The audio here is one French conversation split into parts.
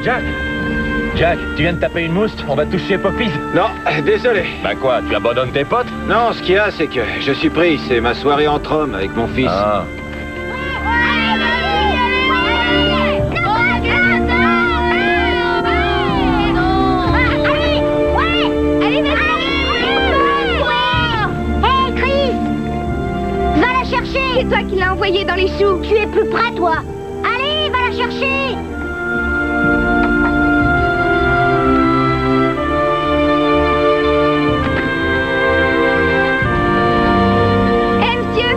Jack? Jack, tu viens de taper une mouste? On va toucher Poppies? Non, désolé. Bah quoi, tu abandonnes tes potes? Non, ce qu'il y a, c'est que je suis pris. C'est ma soirée entre hommes avec mon fils. Ah. C'est toi qui l'as envoyé dans les choux. Tu es plus près, toi. Allez, va la chercher. Eh, monsieur,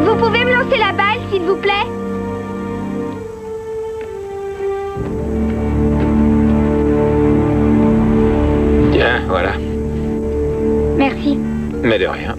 vous pouvez me lancer la balle, s'il vous plaît? Tiens, voilà. Merci. Mais de rien.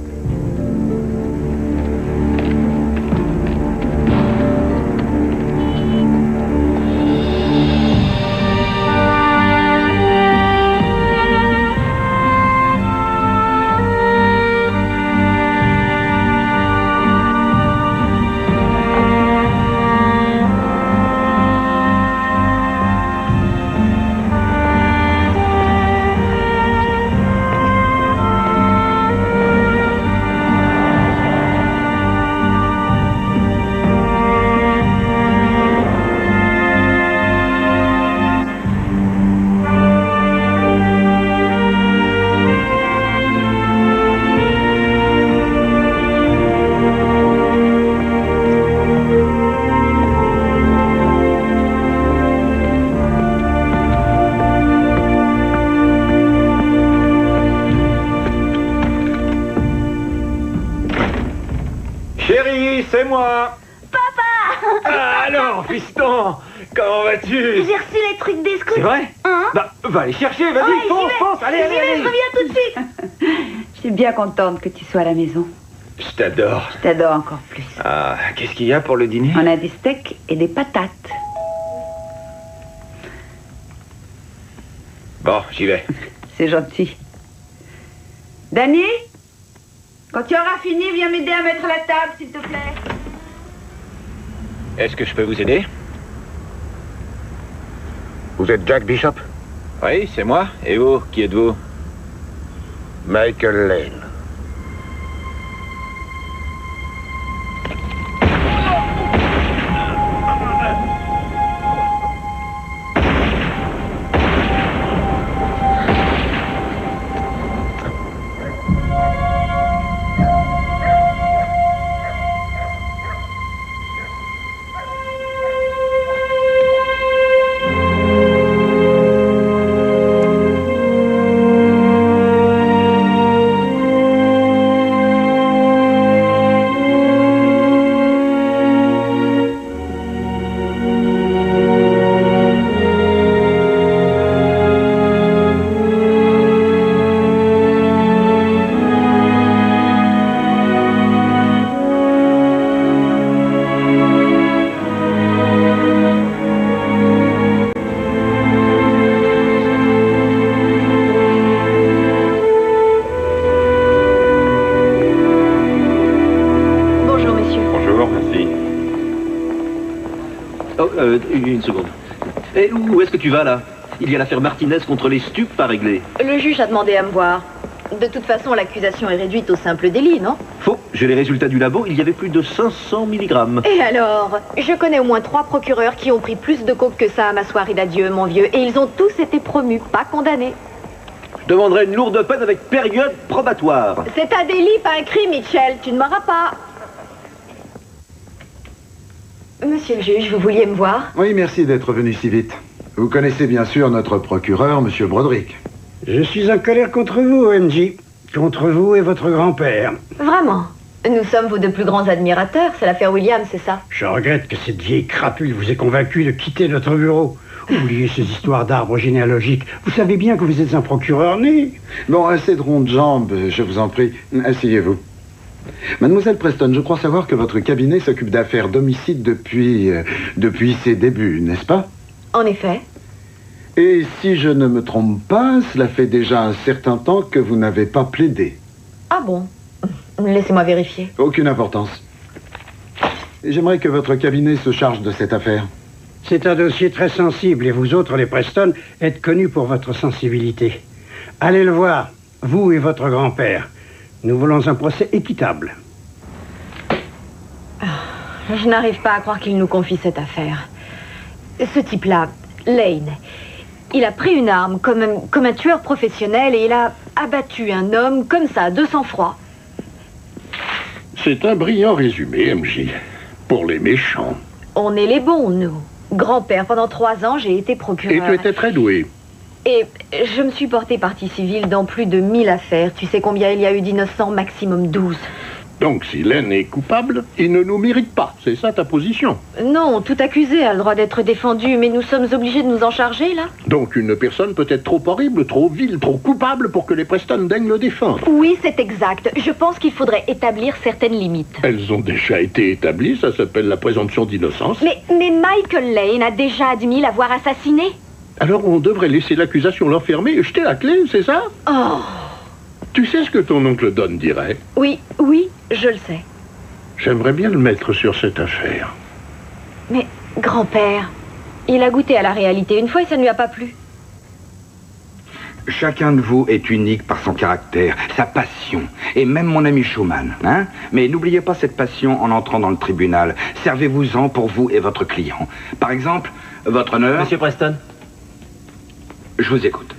Chérie, c'est moi. Papa. Ah, alors, fiston, comment vas-tu? J'ai reçu les trucs des scouts. C'est vrai? Hein? Bah, va les chercher, vas-y, Ouais, fonce, allez, allez, allez. Je reviens tout de suite. Je suis bien contente que tu sois à la maison. Je t'adore. Je t'adore encore plus. Ah, qu'est-ce qu'il y a pour le dîner? On a des steaks et des patates. Bon, j'y vais. C'est gentil. Danny, quand tu auras fini, viens m'aider à mettre la table, s'il te plaît. Est-ce que je peux vous aider? Vous êtes Jack Bishop? Oui, c'est moi. Et vous, qui êtes-vous? Michael Lane. Une seconde. Et où est-ce que tu vas, là? Il y a l'affaire Martinez contre les stupes à régler. Le juge a demandé à me voir. De toute façon, l'accusation est réduite au simple délit, non? Faux. J'ai les résultats du labo. Il y avait plus de 500 mg. Et alors? Je connais au moins 3 procureurs qui ont pris plus de coke que ça à ma soirée d'adieu, mon vieux. Et ils ont tous été promus, pas condamnés. Je demanderai une lourde peine avec période probatoire. C'est un délit, pas un crime, Mitchell. Tu ne m'auras pas. Monsieur le juge, vous vouliez me voir? Oui, merci d'être venu si vite. Vous connaissez bien sûr notre procureur, Monsieur Broderick. Je suis en colère contre vous, OMG. Contre vous et votre grand-père. Vraiment? Nous sommes vos 2 plus grands admirateurs. C'est l'affaire Williams, c'est ça? Je regrette que cette vieille crapule vous ait convaincu de quitter notre bureau. Oubliez ces histoires d'arbres généalogiques. Vous savez bien que vous êtes un procureur né. Bon, assez de rondes jambes, je vous en prie. Asseyez-vous. Mademoiselle Preston, je crois savoir que votre cabinet s'occupe d'affaires d'homicide depuis ses débuts, n'est-ce pas? En effet. Et si je ne me trompe pas, cela fait déjà un certain temps que vous n'avez pas plaidé. Ah bon? Laissez-moi vérifier. Aucune importance. J'aimerais que votre cabinet se charge de cette affaire. C'est un dossier très sensible et vous autres, les Preston, êtes connus pour votre sensibilité. Allez le voir, vous et votre grand-père. Nous voulons un procès équitable. Je n'arrive pas à croire qu'il nous confie cette affaire. Ce type-là, Lane, il a pris une arme comme un tueur professionnel et il a abattu un homme comme ça, de sang-froid. C'est un brillant résumé, MJ. Pour les méchants. On est les bons, nous. Grand-père, pendant 3 ans, j'ai été procureur. Et tu étais très doué. Et je me suis portée partie civile dans plus de 1000 affaires. Tu sais combien il y a eu d'innocents? Maximum 12. Donc, si Lane est coupable, il ne nous mérite pas. C'est ça ta position? Non, tout accusé a le droit d'être défendu, mais nous sommes obligés de nous en charger, là? Donc, une personne peut être trop horrible, trop vile, trop coupable pour que les Preston daignent le défendre. Oui, c'est exact. Je pense qu'il faudrait établir certaines limites. Elles ont déjà été établies, ça s'appelle la présomption d'innocence. Mais Michael Lane a déjà admis l'avoir assassiné. Alors on devrait laisser l'accusation l'enfermer et jeter la clé, c'est ça? Oh! Tu sais ce que ton oncle Don dirait? Oui, je le sais. J'aimerais bien le mettre sur cette affaire. Mais, grand-père, il a goûté à la réalité une fois et ça ne lui a pas plu. Chacun de vous est unique par son caractère, sa passion, et même mon ami Schumann, hein? Mais n'oubliez pas cette passion en entrant dans le tribunal. Servez-vous-en pour vous et votre client. Par exemple, votre honneur... Monsieur Preston? Je vous écoute.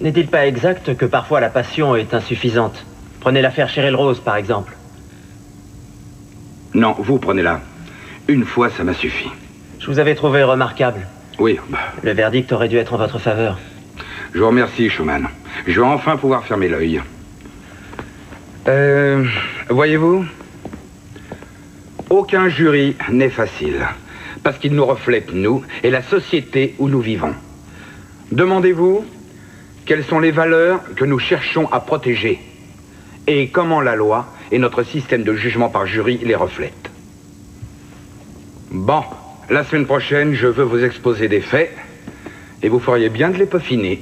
N'est-il pas exact que parfois la passion est insuffisante? Prenez l'affaire Cheryl Rose, par exemple. Non, vous prenez-la. Une fois, ça m'a suffi. Je vous avais trouvé remarquable. Oui. Le verdict aurait dû être en votre faveur. Je vous remercie, Schumann. Je vais enfin pouvoir fermer l'œil. Voyez-vous, aucun jury n'est facile, parce qu'il nous reflète, nous, et la société où nous vivons. Demandez-vous quelles sont les valeurs que nous cherchons à protéger et comment la loi et notre système de jugement par jury les reflètent. Bon, la semaine prochaine, je veux vous exposer des faits et vous feriez bien de les peaufiner.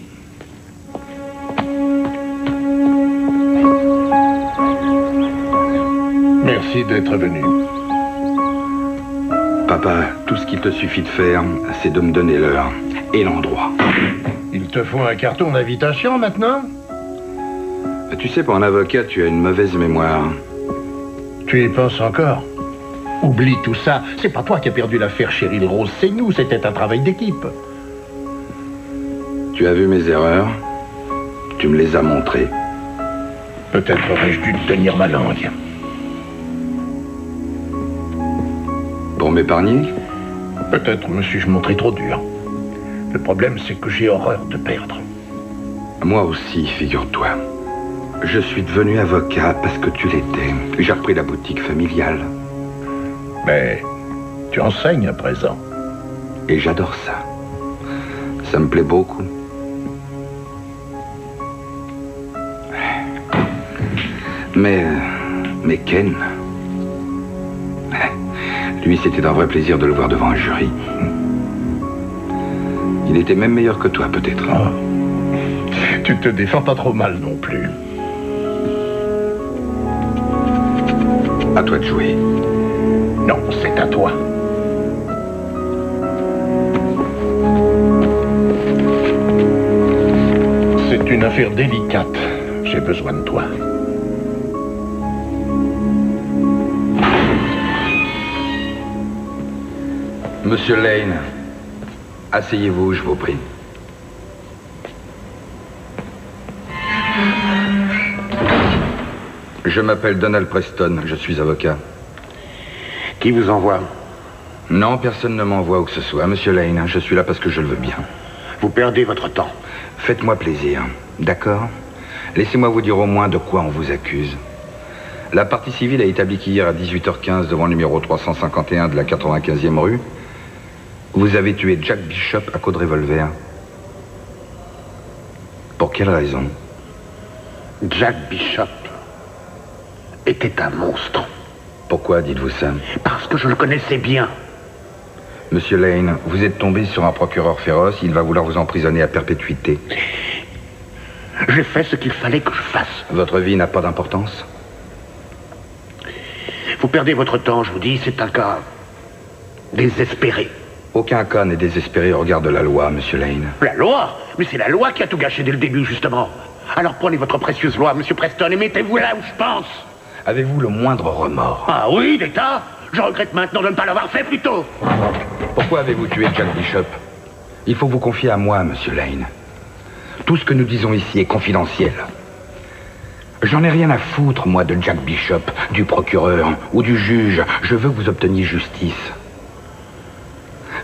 Merci d'être venu. Papa, tout ce qu'il te suffit de faire, c'est de me donner l'heure et l'endroit. Il te faut un carton d'invitation maintenant? Tu sais, pour un avocat, tu as une mauvaise mémoire. Tu y penses encore? Oublie tout ça. C'est pas toi qui as perdu l'affaire Cheryl Rose, c'est nous. C'était un travail d'équipe. Tu as vu mes erreurs. Tu me les as montrées. Peut-être aurais-je dû te tenir ma langue. Pour m'épargner? Peut-être me suis-je montré trop dur. Le problème, c'est que j'ai horreur de perdre. Moi aussi, figure-toi. Je suis devenu avocat parce que tu l'étais. J'ai repris la boutique familiale. Mais tu enseignes à présent. Et j'adore ça. Ça me plaît beaucoup. Mais Ken... Lui, c'était un vrai plaisir de le voir devant un jury. Il était même meilleur que toi, peut-être. Oh. Tu te défends pas trop mal non plus. À toi de jouer. Non, c'est à toi. C'est une affaire délicate. J'ai besoin de toi. Monsieur Lane, asseyez-vous, je vous prie. Je m'appelle Donald Preston, je suis avocat. Qui vous envoie? Non, personne ne m'envoie où que ce soit. Monsieur Lane, je suis là parce que je le veux bien. Vous perdez votre temps. Faites-moi plaisir, d'accord? Laissez-moi vous dire au moins de quoi on vous accuse. La partie civile a établi qu'hier à 18h15 devant le numéro 351 de la 95e rue, vous avez tué Jack Bishop à coups de revolver. Pour quelle raison? Jack Bishop était un monstre. Pourquoi dites-vous ça? Parce que je le connaissais bien. Monsieur Lane, vous êtes tombé sur un procureur féroce, il va vouloir vous emprisonner à perpétuité. J'ai fait ce qu'il fallait que je fasse. Votre vie n'a pas d'importance? Vous perdez votre temps, je vous dis, c'est un cas désespéré. Aucun cas n'est désespéré au regard de la loi, monsieur Lane. La loi? Mais c'est la loi qui a tout gâché dès le début, justement. Alors prenez votre précieuse loi, monsieur Preston, et mettez-vous là où je pense. Avez-vous le moindre remords? Ah oui, des tas. Je regrette maintenant de ne pas l'avoir fait plus tôt. Pourquoi avez-vous tué Jack Bishop? Il faut vous confier à moi, monsieur Lane. Tout ce que nous disons ici est confidentiel. J'en ai rien à foutre, moi, de Jack Bishop, du procureur ou du juge. Je veux que vous obteniez justice.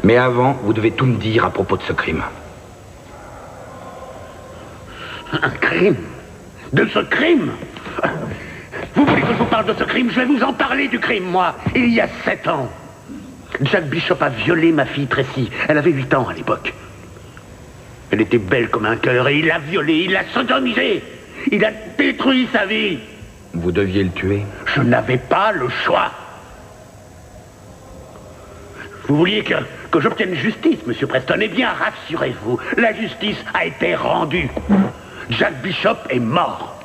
Mais avant, vous devez tout me dire à propos de ce crime. Un crime? De ce crime? Vous voulez que je vous parle de ce crime? Je vais vous en parler du crime, moi. Il y a 7 ans. Jack Bishop a violé ma fille Tracy. Elle avait 8 ans à l'époque. Elle était belle comme un cœur et il l'a violée, il l'a sodomisée. Il a détruit sa vie. Vous deviez le tuer? Je n'avais pas le choix. Vous vouliez que j'obtienne justice, monsieur Preston? Eh bien, rassurez-vous, la justice a été rendue. Jack Bishop est mort.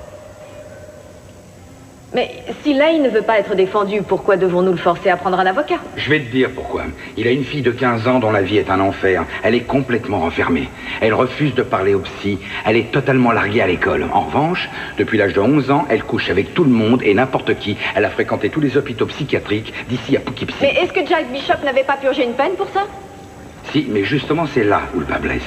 Mais si Lane ne veut pas être défendu, pourquoi devons-nous le forcer à prendre un avocat? Je vais te dire pourquoi. Il a une fille de 15 ans dont la vie est un enfer. Elle est complètement renfermée. Elle refuse de parler au psy. Elle est totalement larguée à l'école. En revanche, depuis l'âge de 11 ans, elle couche avec tout le monde et n'importe qui. Elle a fréquenté tous les hôpitaux psychiatriques d'ici à Poughkeepsie. Mais est-ce que Jack Bishop n'avait pas purgé une peine pour ça? Si, mais justement c'est là où le bas blesse.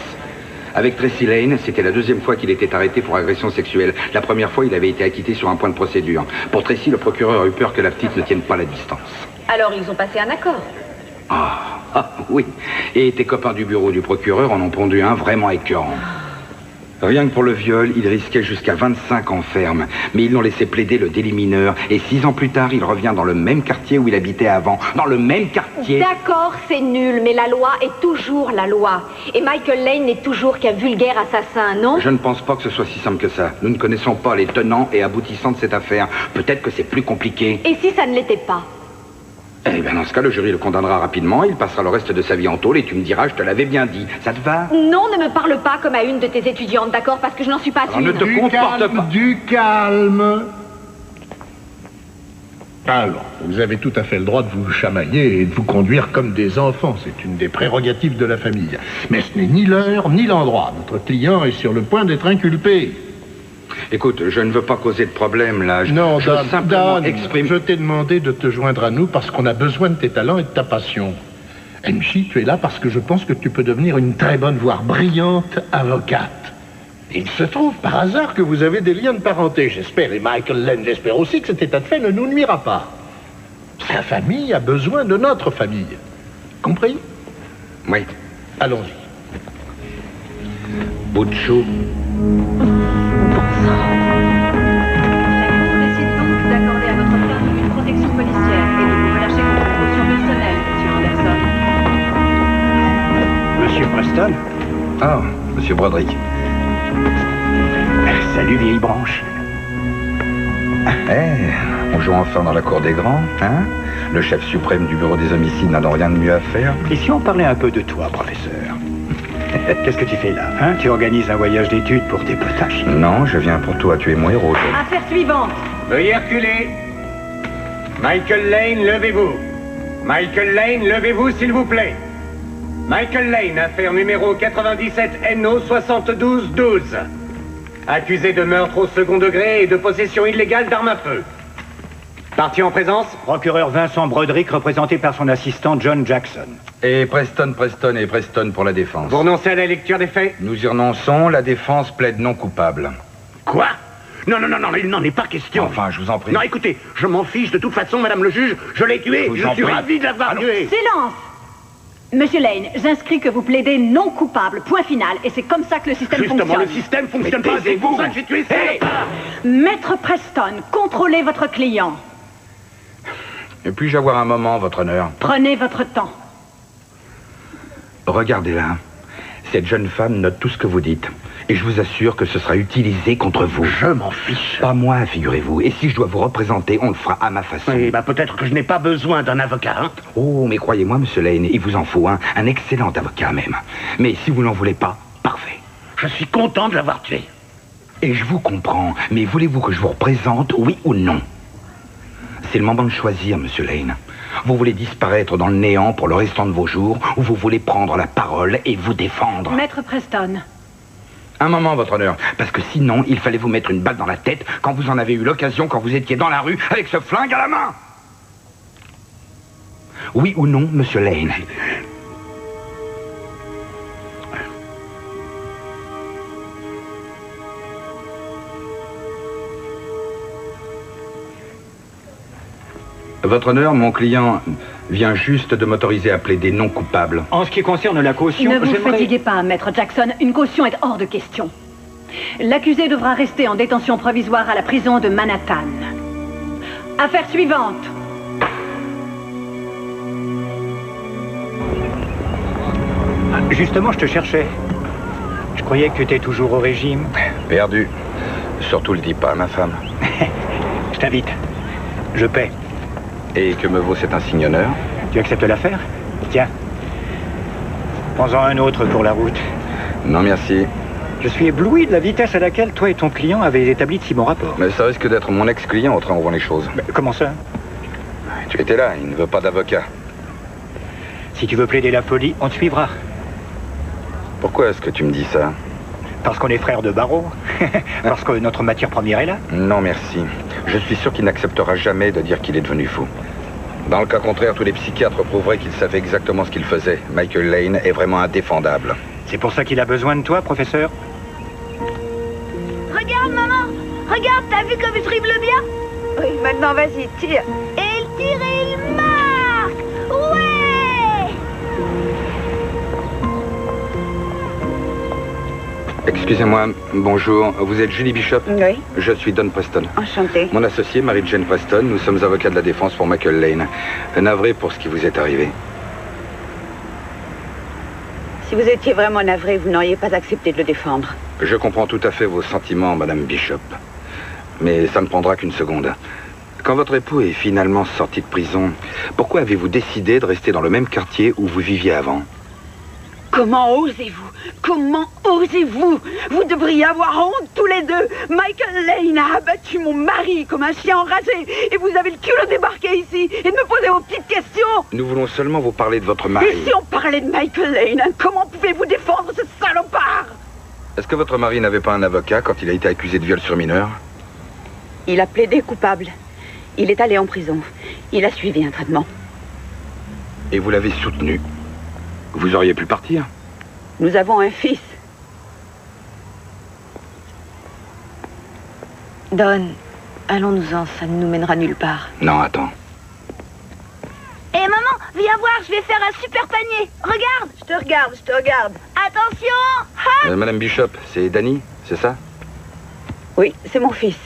Avec Tracy Lane, c'était la 2e fois qu'il était arrêté pour agression sexuelle. La première fois, il avait été acquitté sur un point de procédure. Pour Tracy, le procureur a eu peur que la petite ne tienne pas la distance. Alors ils ont passé un accord. Ah, oui. Et tes copains du bureau du procureur en ont pondu un vraiment écœurant. Rien que pour le viol, il risquait jusqu'à 25 ans ferme. Mais ils l'ont laissé plaider le délit mineur. Et 6 ans plus tard, il revient dans le même quartier où il habitait avant. Dans le même quartier. D'accord, c'est nul, mais la loi est toujours la loi. Et Michael Lane n'est toujours qu'un vulgaire assassin, non? Je ne pense pas que ce soit si simple que ça. Nous ne connaissons pas les tenants et aboutissants de cette affaire. Peut-être que c'est plus compliqué. Et si ça ne l'était pas? Eh bien, dans ce cas, le jury le condamnera rapidement. Il passera le reste de sa vie en tôle et tu me diras, je te l'avais bien dit. Ça te va? Non, ne me parle pas comme à une de tes étudiantes, d'accord? Parce que je n'en suis pas Alors, une. ne te comporte pas. Du calme. Alors, vous avez tout à fait le droit de vous chamailler et de vous conduire comme des enfants. C'est une des prérogatives de la famille. Mais ce n'est ni l'heure ni l'endroit. Notre client est sur le point d'être inculpé. Écoute, je ne veux pas causer de problème, là. Non, je veux simplement Dan, exprimer... je t'ai demandé de te joindre à nous parce qu'on a besoin de tes talents et de ta passion. MC, tu es là parce que je pense que tu peux devenir une très bonne, voire brillante avocate. Il se trouve par hasard que vous avez des liens de parenté, j'espère, et Michael Lane j'espère aussi que cet état de fait ne nous nuira pas. Sa famille a besoin de notre famille. Compris? Oui. Allons-y. Bout de chou. Décide donc d'accorder à votre frère une protection policière et de vous relâcher contre précaution personnelle, monsieur Anderson. Monsieur Preston? Ah, monsieur Broderick. Salut, vieille branche. On joue enfin dans la cour des grands, hein? Le chef suprême du bureau des homicides n'a donc rien de mieux à faire. Et si on parlait un peu de toi, professeur? Qu'est-ce que tu fais là, hein? Tu organises un voyage d'études pour tes potaches? Non, je viens pour toi, tu es mon héros. toi. Affaire suivante. Veuillez reculer. Michael Lane, levez-vous. Michael Lane, levez-vous, s'il vous plaît. Michael Lane, affaire numéro 97 NO 7212. Accusé de meurtre au second degré et de possession illégale d'armes à feu. Partie en présence? Procureur Vincent Broderick, représenté par son assistant John Jackson. Et Preston et Preston pour la défense. Vous renoncez à la lecture des faits? Nous y renonçons, la défense plaide non coupable. Quoi? Non, il n'en est pas question. Enfin, je vous en prie. Non, écoutez, je m'en fiche de toute façon, madame le juge, je l'ai tué, je suis ravi de l'avoir tué. Silence! Monsieur Lane, j'inscris que vous plaidez non coupable, point final, et c'est comme ça que le système fonctionne. Justement, le système fonctionne pas, c'est pour ça que j'ai tué ça. Maître Preston, contrôlez votre client. Et puis-je avoir un moment, votre honneur? Prenez votre temps. Regardez-la. Cette jeune femme note tout ce que vous dites. Et je vous assure que ce sera utilisé contre vous. Je m'en fiche. Pas moi, figurez-vous. Et si je dois vous représenter, on le fera à ma façon. Oui, peut-être que je n'ai pas besoin d'un avocat, hein. Oh, mais croyez-moi, monsieur Lane, il vous en faut un. Un excellent avocat, même. Mais si vous n'en voulez pas, parfait. Je suis content de l'avoir tué. Et je vous comprends. Mais voulez-vous que je vous représente, oui ou non? C'est le moment de choisir, monsieur Lane. Vous voulez disparaître dans le néant pour le restant de vos jours, ou vous voulez prendre la parole et vous défendre? Maître Preston. Un moment, votre honneur, parce que sinon, il fallait vous mettre une balle dans la tête quand vous en avez eu l'occasion, quand vous étiez dans la rue avec ce flingue à la main. Oui ou non, monsieur Lane? Votre honneur, mon client vient juste de m'autoriser à plaider non coupable. En ce qui concerne la caution, Ne vous fatiguez pas, Maître Jackson. Une caution est hors de question. L'accusé devra rester en détention provisoire à la prison de Manhattan. Affaire suivante. Justement, je te cherchais. Je croyais que tu étais toujours au régime. Perdu. Surtout le dis pas à ma femme. Je t'invite. Je paie. Et que me vaut cet insigne honneur? Tu acceptes l'affaire? Tiens. Prends-en un autre pour la route. Non, merci. Je suis ébloui de la vitesse à laquelle toi et ton client avez établi de si bons rapports. Mais ça risque d'être mon ex-client au train où vont les choses. Mais comment ça? Tu étais là, il ne veut pas d'avocat. Si tu veux plaider la folie, on te suivra. Pourquoi est-ce que tu me dis ça? Parce qu'on est frères de barreau. Parce que notre matière première est là. Non, merci. Je suis sûr qu'il n'acceptera jamais de dire qu'il est devenu fou. Dans le cas contraire, tous les psychiatres prouveraient qu'il savait exactement ce qu'il faisait. Michael Lane est vraiment indéfendable. C'est pour ça qu'il a besoin de toi, professeur? Regarde, maman. Regarde, t'as vu comme je dribble bien? Oui, maintenant, vas-y, tire. Et il tire et il marque. Ouais. Excusez-moi, bonjour. Vous êtes Julie Bishop? Oui. Je suis Don Preston. Enchantée. Mon associé, Mary-Jane Preston, nous sommes avocats de la défense pour Michael Lane. Navré pour ce qui vous est arrivé. Si vous étiez vraiment navré, vous n'auriez pas accepté de le défendre. Je comprends tout à fait vos sentiments, Madame Bishop. Mais ça ne prendra qu'une seconde. Quand votre époux est finalement sorti de prison, pourquoi avez-vous décidé de rester dans le même quartier où vous viviez avant? Comment osez-vous? Comment osez-vous? Vous devriez avoir honte tous les deux. Michael Lane a abattu mon mari comme un chien enragé. Et vous avez le culot de débarquer ici et de me poser vos petites questions. Nous voulons seulement vous parler de votre mari. Et si on parlait de Michael Lane, comment pouvez-vous défendre ce salopard? Est-ce que votre mari n'avait pas un avocat quand il a été accusé de viol sur mineur? Il a plaidé coupable. Il est allé en prison. Il a suivi un traitement. Et vous l'avez soutenu. Vous auriez pu partir. Nous avons un fils. Don, allons-nous-en, ça ne nous mènera nulle part. Non, attends. Hé, maman, viens voir, je vais faire un super panier. Regarde. Je te regarde, je te regarde. Attention. Madame Bishop, c'est Danny, c'est ça? Oui, c'est mon fils.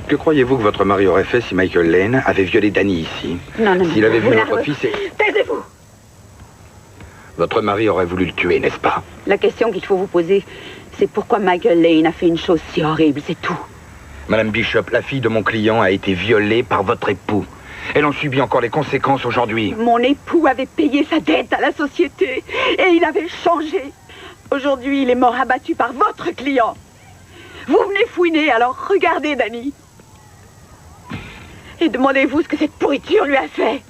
Que croyez-vous que votre mari aurait fait si Michael Lane avait violé Danny ici? Non, non, S'il avait vous vu votre fils et... Taisez-vous! Votre mari aurait voulu le tuer, n'est-ce pas? La question qu'il faut vous poser, c'est pourquoi Michael Lane a fait une chose si horrible, c'est tout. Madame Bishop, la fille de mon client a été violée par votre époux. Elle en subit encore les conséquences aujourd'hui. Mon époux avait payé sa dette à la société et il avait changé. Aujourd'hui, il est mort abattu par votre client. Vous venez fouiner, alors regardez, Danny. Et demandez-vous ce que cette pourriture lui a fait.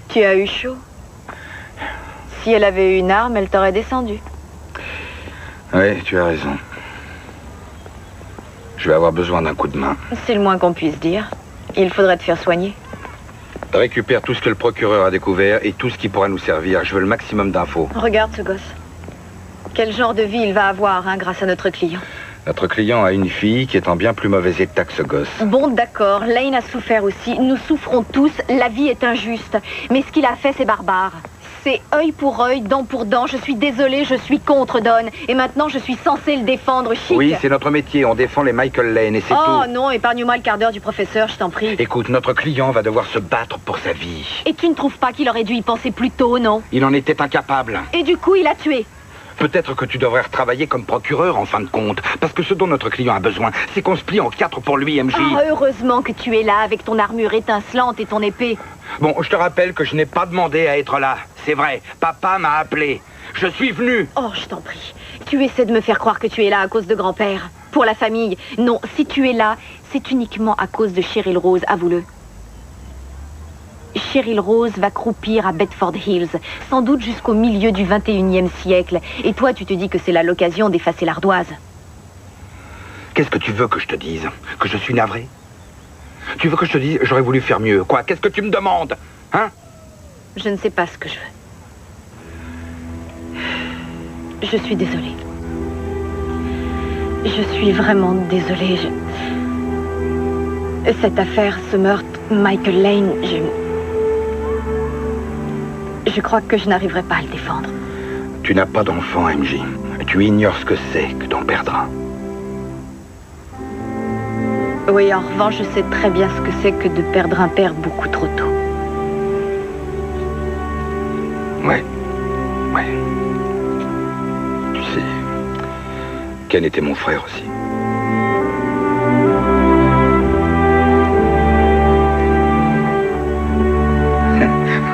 Tu as eu chaud. Si elle avait eu une arme, elle t'aurait descendu. Oui, tu as raison. Je vais avoir besoin d'un coup de main. C'est le moins qu'on puisse dire. Il faudrait te faire soigner. Récupère tout ce que le procureur a découvert et tout ce qui pourra nous servir. Je veux le maximum d'infos. Regarde ce gosse. Quel genre de vie il va avoir, hein, grâce à notre client. Notre client a une fille qui est en bien plus mauvais état que ce gosse. Bon, d'accord, Lane a souffert aussi. Nous souffrons tous, la vie est injuste. Mais ce qu'il a fait, c'est barbare. C'est œil pour œil, dent pour dent. Je suis désolée, je suis contre Don. Et maintenant, je suis censée le défendre, chic. Oui, c'est notre métier. On défend les Michael Lane et c'est tout. Oh non, épargne-moi le quart d'heure du professeur, je t'en prie. Écoute, notre client va devoir se battre pour sa vie. Et tu ne trouves pas qu'il aurait dû y penser plus tôt, non? Il en était incapable. Et du coup, il a tué. Peut-être que tu devrais retravailler comme procureur en fin de compte. Parce que ce dont notre client a besoin, c'est qu'on se plie en 4 pour lui, MJ. Oh, heureusement que tu es là avec ton armure étincelante et ton épée. Bon, je te rappelle que je n'ai pas demandé à être là. C'est vrai, papa m'a appelé. Je suis venu. Oh, je t'en prie. Tu essaies de me faire croire que tu es là à cause de grand-père. Pour la famille. Non, si tu es là, c'est uniquement à cause de Cheryl Rose, avoue-le. Cheryl Rose va croupir à Bedford Hills, sans doute jusqu'au milieu du 21e siècle. Et toi, tu te dis que c'est là l'occasion d'effacer l'ardoise. Qu'est-ce que tu veux que je te dise? Que je suis navré? Tu veux que je te dise j'aurais voulu faire mieux? Quoi? Qu'est-ce que tu me demandes? Hein? Je ne sais pas ce que je veux. Je suis désolée. Je suis vraiment désolée. Cette affaire, ce meurtre, Michael Lane, je crois que je n'arriverai pas à le défendre. Tu n'as pas d'enfant, MJ. Tu ignores ce que c'est que d'en perdre un. Oui, en revanche, je sais très bien ce que c'est que de perdre un père beaucoup trop tôt. Ouais. Tu sais, Ken était mon frère aussi.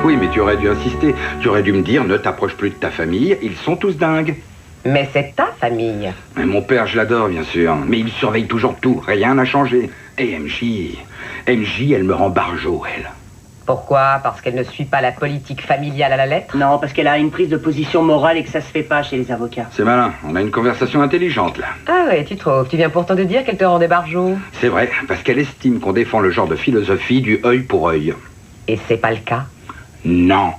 Oui, mais tu aurais dû insister. Tu aurais dû me dire, ne t'approche plus de ta famille, ils sont tous dingues. Mais c'est ta famille. Mais mon père, je l'adore, bien sûr. Mais il surveille toujours tout. Rien n'a changé. Et MJ, elle me rend barjot, elle. Pourquoi? Parce qu'elle ne suit pas la politique familiale à la lettre? Non, parce qu'elle a une prise de position morale et que ça se fait pas chez les avocats. C'est malin. On a une conversation intelligente, là. Ah ouais, tu trouves? Tu viens pourtant de dire qu'elle te rendait barjot. C'est vrai, parce qu'elle estime qu'on défend le genre de philosophie du œil pour œil. Et c'est pas le cas? Non.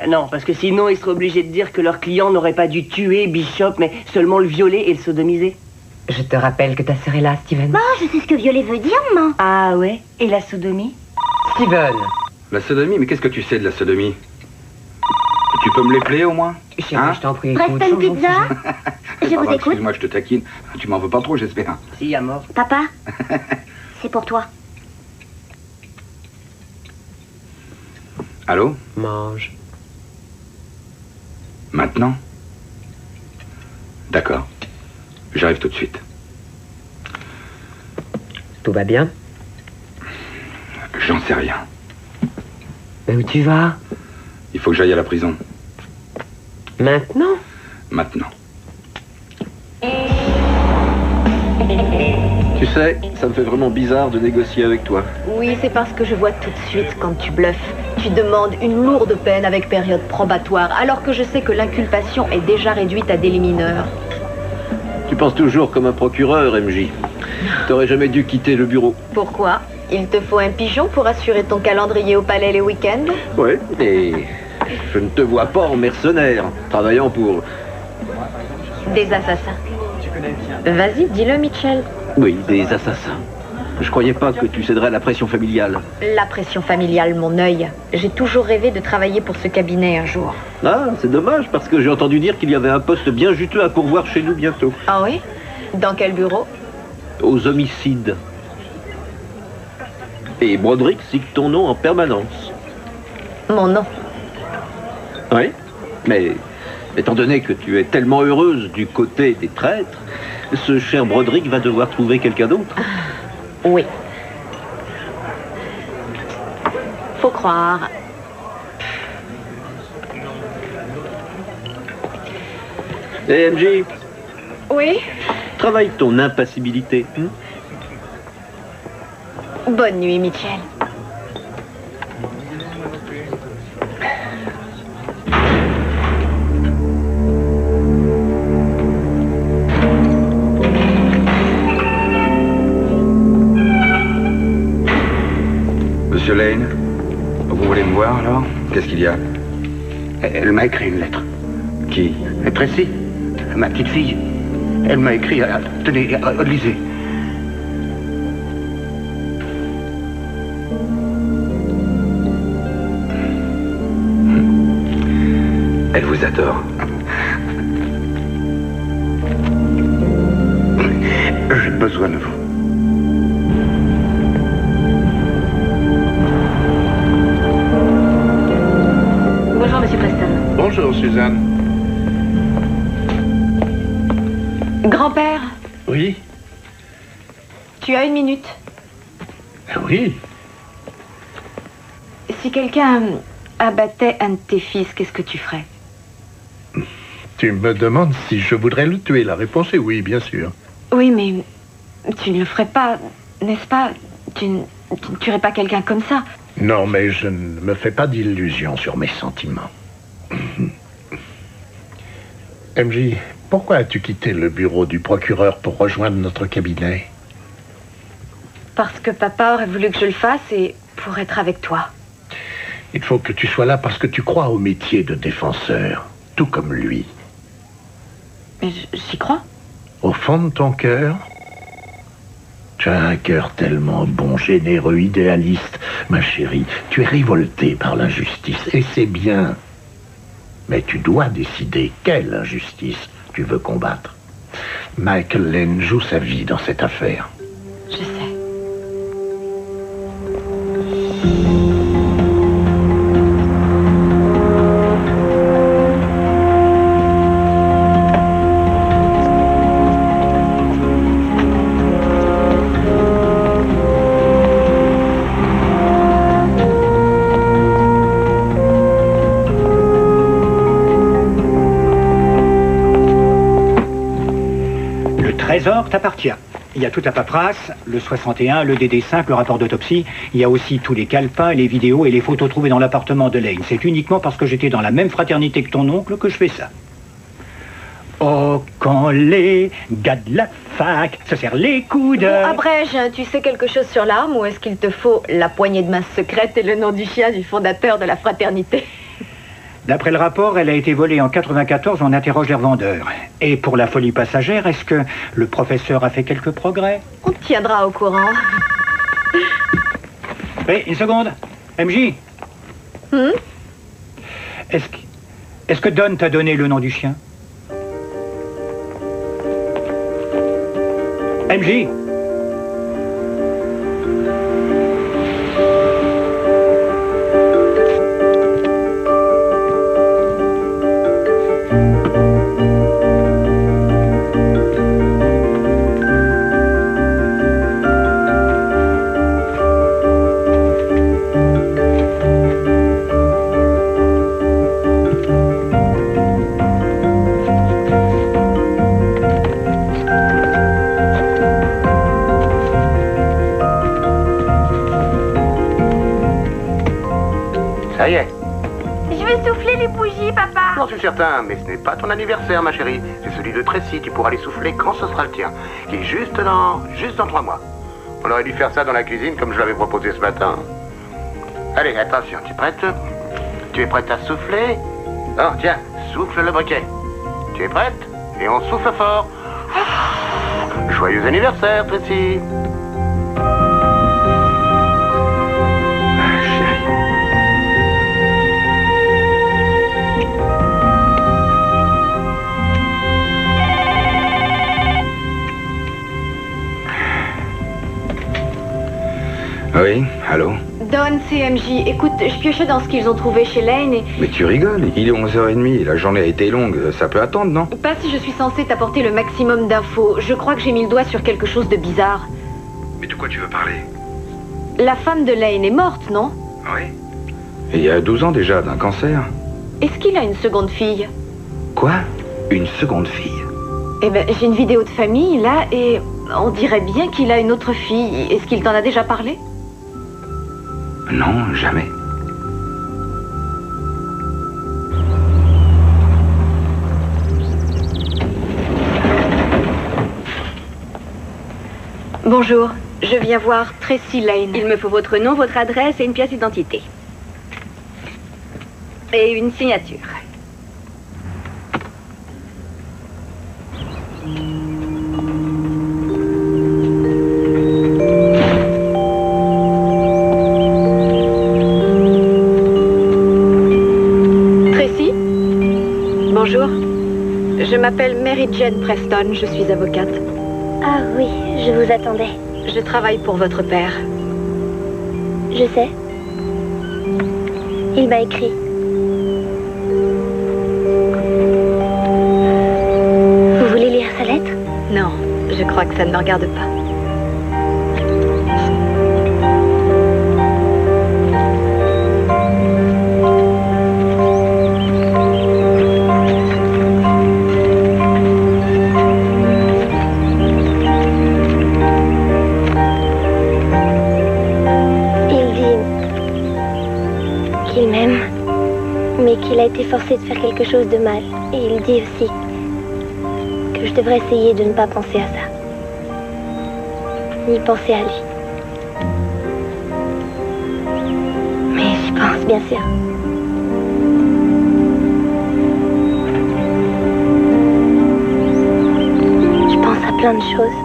Non, parce que sinon, ils seraient obligés de dire que leur client n'aurait pas dû tuer Bishop, mais seulement le violer et le sodomiser. Je te rappelle que ta sœur est là, Steven. Bon, je sais ce que violer veut dire, maman. Ah ouais? Et la sodomie? Steven. La sodomie? Mais qu'est-ce que tu sais de la sodomie? Tu peux me l'épeler au moins? Chérie, je t'en prie, Reste écoute. une pizza? Je vous écoute. Excuse-moi, je te taquine. Tu m'en veux pas trop, j'espère. Si, à mort. Papa, c'est pour toi. Allô? Mange. Maintenant? D'accord. J'arrive tout de suite. Tout va bien? J'en sais rien. Mais où tu vas? Il faut que j'aille à la prison. Maintenant? Maintenant. Tu sais, ça me fait vraiment bizarre de négocier avec toi. Oui, c'est parce que je vois tout de suite quand tu bluffes. Tu demandes une lourde peine avec période probatoire, alors que je sais que l'inculpation est déjà réduite à délit mineur. Tu penses toujours comme un procureur, MJ. T'aurais jamais dû quitter le bureau. Pourquoi? Il te faut un pigeon pour assurer ton calendrier au palais les week-ends? Ouais, et je ne te vois pas en mercenaire, travaillant pour... Des assassins. Vas-y, dis-le, Mitchell. Oui, des assassins. Je croyais pas que tu céderais à la pression familiale. La pression familiale, mon œil. J'ai toujours rêvé de travailler pour ce cabinet un jour. Ah, c'est dommage, parce que j'ai entendu dire qu'il y avait un poste bien juteux à pourvoir chez nous bientôt. Ah oui? Dans quel bureau? Aux homicides. Et Broderick cite ton nom en permanence. Mon nom? Oui, mais étant donné que tu es tellement heureuse du côté des traîtres, ce cher Broderick va devoir trouver quelqu'un d'autre. Oui. Faut croire. Et MJ, Oui? travaille ton impassibilité. Bonne nuit, Mitchell. Monsieur Lane, vous voulez me voir alors? Qu'est-ce qu'il y a? Elle m'a écrit une lettre. Qui? Tracy, ma petite fille. Elle m'a écrit, tenez, lisez. Elle vous adore. J'ai besoin de vous. Bonjour, Monsieur Preston. Bonjour, Suzanne. Grand-père, Oui? tu as une minute. Oui. Si quelqu'un abattait un de tes fils, qu'est-ce que tu ferais? Tu me demandes si je voudrais le tuer. La réponse est oui, bien sûr. Oui, mais tu ne le ferais pas, n'est-ce pas? Tu ne tuerais pas quelqu'un comme ça. Non, mais je ne me fais pas d'illusions sur mes sentiments. MJ, pourquoi as-tu quitté le bureau du procureur pour rejoindre notre cabinet? Parce que papa aurait voulu que je le fasse et pour être avec toi. Il faut que tu sois là parce que tu crois au métier de défenseur, tout comme lui. Mais j'y crois. Au fond de ton cœur, tu as un cœur tellement bon, généreux, idéaliste. Ma chérie, tu es révoltée par l'injustice, et c'est bien. Mais tu dois décider quelle injustice tu veux combattre. Michael Lane joue sa vie dans cette affaire. Je sais. Le trésor t'appartient. Il y a toute la paperasse, le 61, le DD5, le rapport d'autopsie. Il y a aussi tous les calepins, les vidéos et les photos trouvées dans l'appartement de Lane. C'est uniquement parce que j'étais dans la même fraternité que ton oncle que je fais ça. Oh, quand les gars de la fac se serrent les coudes... Bon, abrège, tu sais quelque chose sur l'arme ou est-ce qu'il te faut la poignée de main secrète et le nom du chien du fondateur de la fraternité? D'après le rapport, elle a été volée en 94, on interroge les revendeurs. Et pour la folie passagère, est-ce que le professeur a fait quelques progrès? On te tiendra au courant. Oui, une seconde. MJ Est-ce que Don t'a donné le nom du chien? MJ Ça y est. Je vais souffler les bougies, papa. J'en suis certain, mais ce n'est pas ton anniversaire, ma chérie. C'est celui de Tracy. Tu pourras les souffler quand ce sera le tien. Qui est juste dans 3 mois. On aurait dû faire ça dans la cuisine comme je l'avais proposé ce matin. Allez, attention, tu es prête? Tu es prête à souffler? Oh, tiens, souffle le briquet. Tu es prête? Et on souffle fort. Joyeux anniversaire, Tracy. Oui, allô? Don, CMJ, écoute, je piochais dans ce qu'ils ont trouvé chez Lane et... Mais tu rigoles, il est 11h30, la journée a été longue, ça peut attendre, non? Pas si je suis censée t'apporter le maximum d'infos. Je crois que j'ai mis le doigt sur quelque chose de bizarre. Mais de quoi tu veux parler? La femme de Lane est morte, non? Oui. Et il y a 12 ans déjà, d'un cancer. Est-ce qu'il a une seconde fille? Quoi? Une seconde fille? Eh ben, j'ai une vidéo de famille, là, et on dirait bien qu'il a une autre fille. Est-ce qu'il t'en a déjà parlé? Non, jamais. Bonjour, je viens voir Tracy Lane. Il me faut votre nom, votre adresse et une pièce d'identité. Et une signature. Bonjour, je m'appelle Mary Jane Preston, je suis avocate. Ah oui, je vous attendais. Je travaille pour votre père. Je sais. Il m'a écrit. Vous voulez lire sa lettre? Non, je crois que ça ne me regarde pas. été forcée de faire quelque chose de mal. Et il dit aussi que je devrais essayer de ne pas penser à ça. Ni penser à lui. Mais j'y pense, bien sûr. Je pense à plein de choses.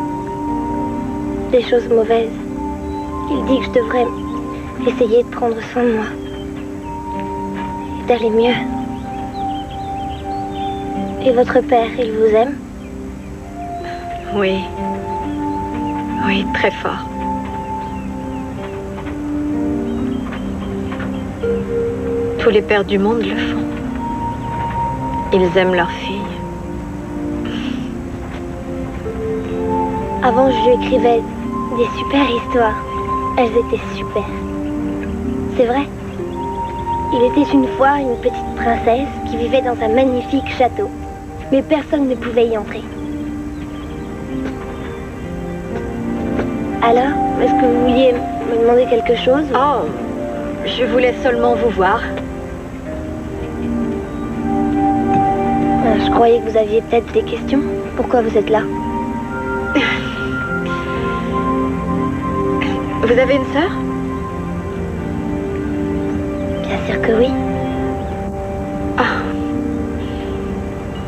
Des choses mauvaises. Il dit que je devrais essayer de prendre soin de moi. Et d'aller mieux. Et votre père, il vous aime? Oui. Oui, très fort. Tous les pères du monde le font. Ils aiment leur fille. Avant, je lui écrivais des super histoires. Elles étaient super. C'est vrai. Il était une fois une petite princesse qui vivait dans un magnifique château. Mais personne ne pouvait y entrer. Alors, est-ce que vous vouliez me demander quelque chose? Oh, je voulais seulement vous voir. Je croyais que vous aviez peut-être des questions. Pourquoi vous êtes là? Vous avez une sœur? Bien sûr que oui. Ah.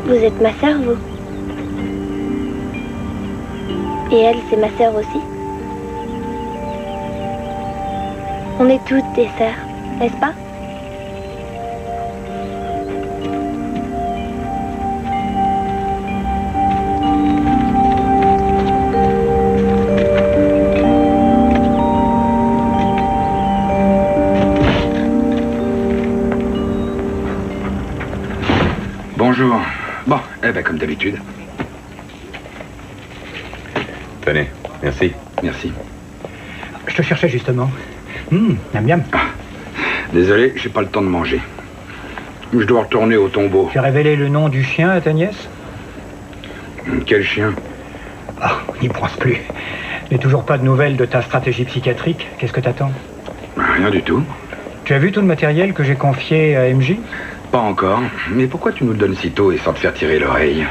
Vous êtes ma sœur, vous? Et elle, c'est ma sœur aussi? On est toutes des sœurs, n'est-ce pas? Bonjour. Bon, eh ben comme d'habitude. Tenez, merci. Merci. Je te cherchais justement. Miam miam. Ah, désolé, j'ai pas le temps de manger. Je dois retourner au tombeau. Tu as révélé le nom du chien à ta nièce? Quel chien? Ah, on n'y pense plus. Il n'y a toujours pas de nouvelles de ta stratégie psychiatrique. Qu'est-ce que t'attends? Rien du tout. Tu as vu tout le matériel que j'ai confié à MJ? Pas encore. Mais pourquoi tu nous le donnes si tôt et sans te faire tirer l'oreille?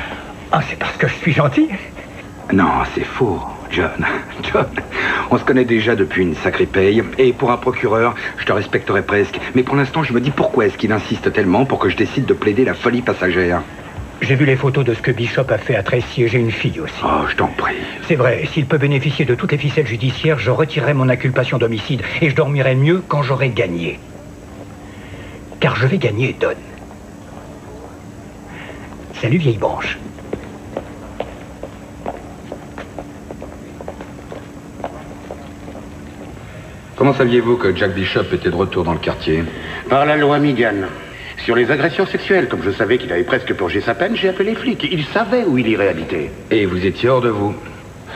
Ah, c'est parce que je suis gentil. Non, c'est faux, John. John, on se connaît déjà depuis une sacrée paye. Et pour un procureur, je te respecterais presque. Mais pour l'instant, je me dis pourquoi est-ce qu'il insiste tellement pour que je décide de plaider la folie passagère? J'ai vu les photos de ce que Bishop a fait à Tracy et j'ai une fille aussi. Oh, je t'en prie. C'est vrai, s'il peut bénéficier de toutes les ficelles judiciaires, je retirerai mon inculpation d'homicide et je dormirai mieux quand j'aurai gagné. Car je vais gagner, Don. Salut, vieille branche. Comment saviez-vous que Jack Bishop était de retour dans le quartier? Par la loi Megan. Sur les agressions sexuelles, comme je savais qu'il avait presque purgé sa peine, j'ai appelé les flics. Ils savaient où il irait habiter. Et vous étiez hors de vous?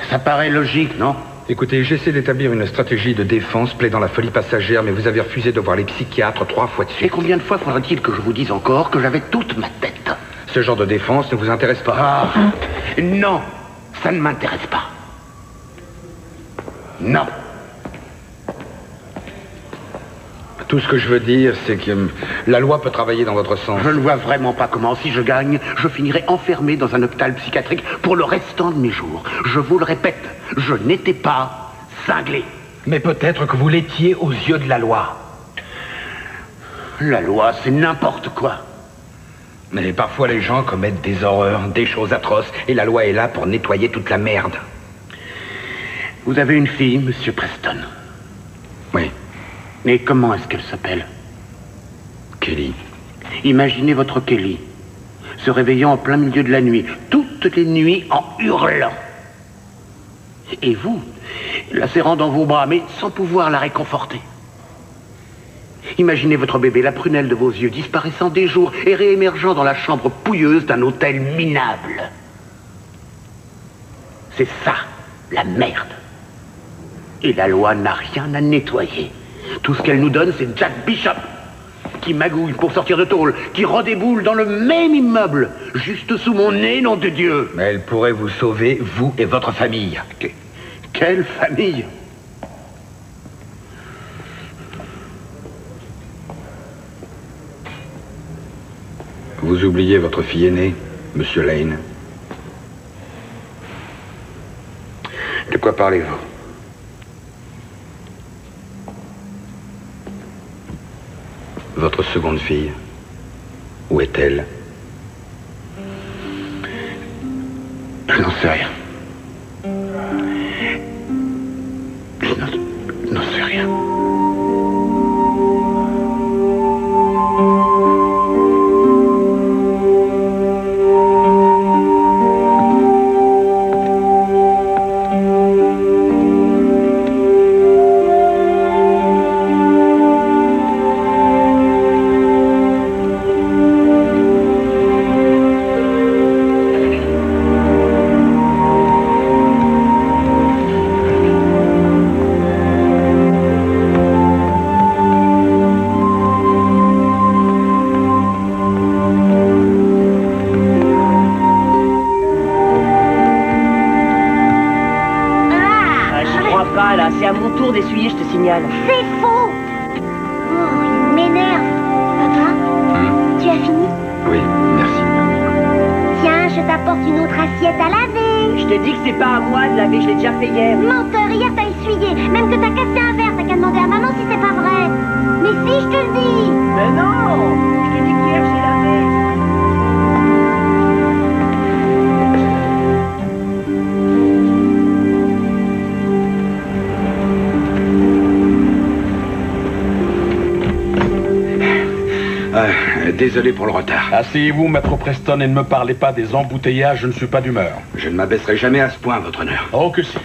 Ça paraît logique, non? Écoutez, j'essaie d'établir une stratégie de défense plaidant la folie passagère, mais vous avez refusé de voir les psychiatres 3 fois de suite. Et combien de fois faudra-t-il que je vous dise encore que j'avais toute ma tête? Ce genre de défense ne vous intéresse pas? Ah, non, ça ne m'intéresse pas. Non. Tout ce que je veux dire, c'est que la loi peut travailler dans votre sens. Je ne vois vraiment pas comment, si je gagne, je finirai enfermé dans un hôpital psychiatrique pour le restant de mes jours. Je vous le répète, je n'étais pas cinglé. Mais peut-être que vous l'étiez aux yeux de la loi. La loi, c'est n'importe quoi. Mais parfois les gens commettent des horreurs, des choses atroces, et la loi est là pour nettoyer toute la merde. Vous avez une fille, Monsieur Preston? Oui. Mais comment est-ce qu'elle s'appelle? Kelly. Imaginez votre Kelly se réveillant en plein milieu de la nuit, toutes les nuits en hurlant. Et vous, la serrant dans vos bras, mais sans pouvoir la réconforter. Imaginez votre bébé, la prunelle de vos yeux, disparaissant des jours et réémergeant dans la chambre pouilleuse d'un hôtel minable. C'est ça, la merde. Et la loi n'a rien à nettoyer. Tout ce qu'elle nous donne, c'est Jack Bishop, qui magouille pour sortir de tôle, qui redéboule dans le même immeuble, juste sous mon nez, nom de Dieu. Mais elle pourrait vous sauver, vous et votre famille. Quelle famille? Vous oubliez votre fille aînée, Monsieur Lane. De quoi parlez-vous? Votre seconde fille, où est-elle? Je n'en sais rien. Je n'en sais rien. C'est à mon tour d'essuyer, je te signale. C'est faux. Oh, il m'énerve. Papa, tu as fini? Oui, merci. Tiens, je t'apporte une autre assiette à laver. Je t'ai dit que c'est pas à moi de laver, je l'ai déjà fait hier. Menteur, hier t'as essuyé. Même que t'as cassé un verre, t'as qu'à demander à maman si c'est pas vrai. Mais si, je te le dis. Mais non, je te dis qu'hier j'ai lavé. Désolé pour le retard. Asseyez-vous, maître Preston, et ne me parlez pas des embouteillages, je ne suis pas d'humeur. Je ne m'abaisserai jamais à ce point, votre honneur. Oh que si.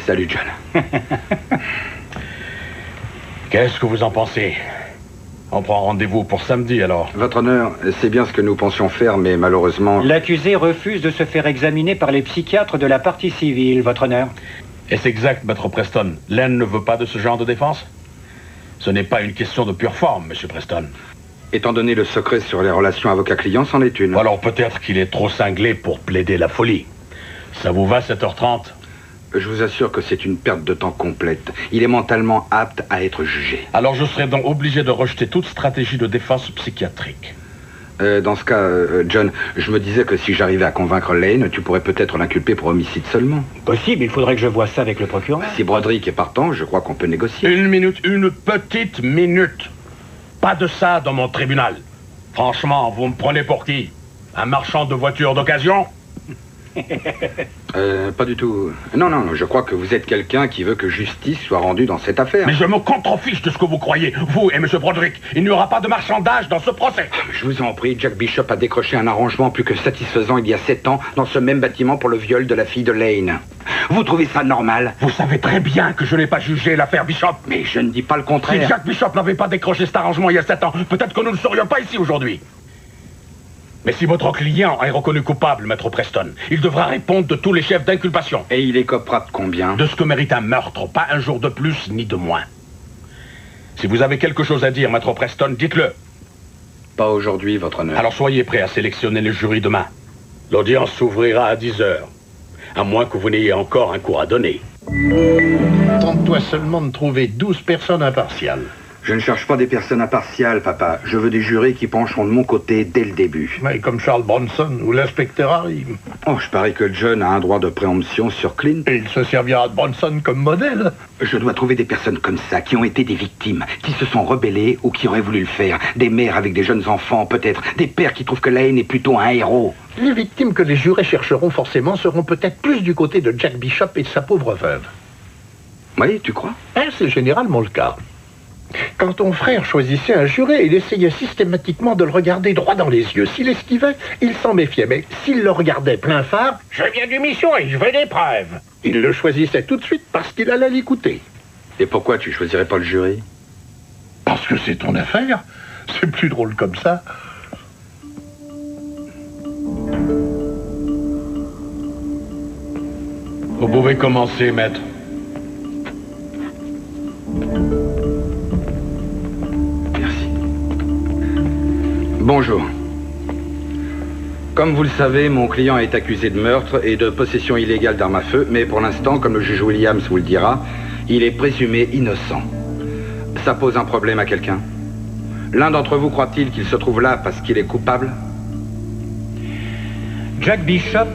Salut, John. Qu'est-ce que vous en pensez? On prend rendez-vous pour samedi, alors. Votre honneur, c'est bien ce que nous pensions faire, mais malheureusement... L'accusé refuse de se faire examiner par les psychiatres de la partie civile, votre honneur. Est-ce exact, maître Preston? Len ne veut pas de ce genre de défense? Ce n'est pas une question de pure forme, monsieur Preston. Étant donné le secret sur les relations avocat-client, c'en est une. Alors peut-être qu'il est trop cinglé pour plaider la folie. Ça vous va, 7h30? Je vous assure que c'est une perte de temps complète. Il est mentalement apte à être jugé. Alors je serai donc obligé de rejeter toute stratégie de défense psychiatrique. Dans ce cas, John, je me disais que si j'arrivais à convaincre Lane, tu pourrais peut-être l'inculper pour homicide seulement. Possible, il faudrait que je voie ça avec le procureur. Si Broderick est partant, je crois qu'on peut négocier. Une minute, une petite minute. Pas de ça dans mon tribunal. Franchement, vous me prenez pour qui? Un marchand de voitures d'occasion? Pas du tout. Non, je crois que vous êtes quelqu'un qui veut que justice soit rendue dans cette affaire. Mais je me contrefiche de ce que vous croyez, vous et M. Broderick. Il n'y aura pas de marchandage dans ce procès. Je vous en prie, Jack Bishop a décroché un arrangement plus que satisfaisant il y a 7 ans dans ce même bâtiment pour le viol de la fille de Lane. Vous trouvez ça normal? Vous savez très bien que je n'ai pas jugé l'affaire Bishop. Mais je ne dis pas le contraire. Si Jack Bishop n'avait pas décroché cet arrangement il y a 7 ans, peut-être que nous ne serions pas ici aujourd'hui. Mais si votre client est reconnu coupable, maître Preston, il devra répondre de tous les chefs d'inculpation. Et il écopera de combien? De ce que mérite un meurtre, pas un jour de plus ni de moins. Si vous avez quelque chose à dire, maître Preston, dites-le. Pas aujourd'hui, votre honneur. Alors soyez prêt à sélectionner le jury demain. L'audience s'ouvrira à 10h. À moins que vous n'ayez encore un cours à donner. Tente-toi seulement de trouver 12 personnes impartiales. Je ne cherche pas des personnes impartiales, papa. Je veux des jurés qui pencheront de mon côté dès le début. Mais comme Charles Bronson ou l'inspecteur Harry. Oh, je parie que John a un droit de préemption sur Clint. Et il se servira de Bronson comme modèle. Je dois trouver des personnes comme ça, qui ont été des victimes, qui se sont rebellées ou qui auraient voulu le faire. Des mères avec des jeunes enfants, peut-être. Des pères qui trouvent que Lane est plutôt un héros. Les victimes que les jurés chercheront forcément seront peut-être plus du côté de Jack Bishop et de sa pauvre veuve. Oui, tu crois? C'est généralement le cas. Quand ton frère choisissait un juré, il essayait systématiquement de le regarder droit dans les yeux. S'il esquivait, il s'en méfiait. Mais s'il le regardait plein phare, « Je viens du mission et je veux des preuves !» Il le choisissait tout de suite parce qu'il allait l'écouter. Et pourquoi tu choisirais pas le jury? Parce que c'est ton affaire. C'est plus drôle comme ça. Vous pouvez commencer, maître. Bonjour. Comme vous le savez, mon client est accusé de meurtre et de possession illégale d'armes à feu, mais pour l'instant, comme le juge Williams vous le dira, il est présumé innocent. Ça pose un problème à quelqu'un? L'un d'entre vous croit-il qu'il se trouve là parce qu'il est coupable? Jack Bishop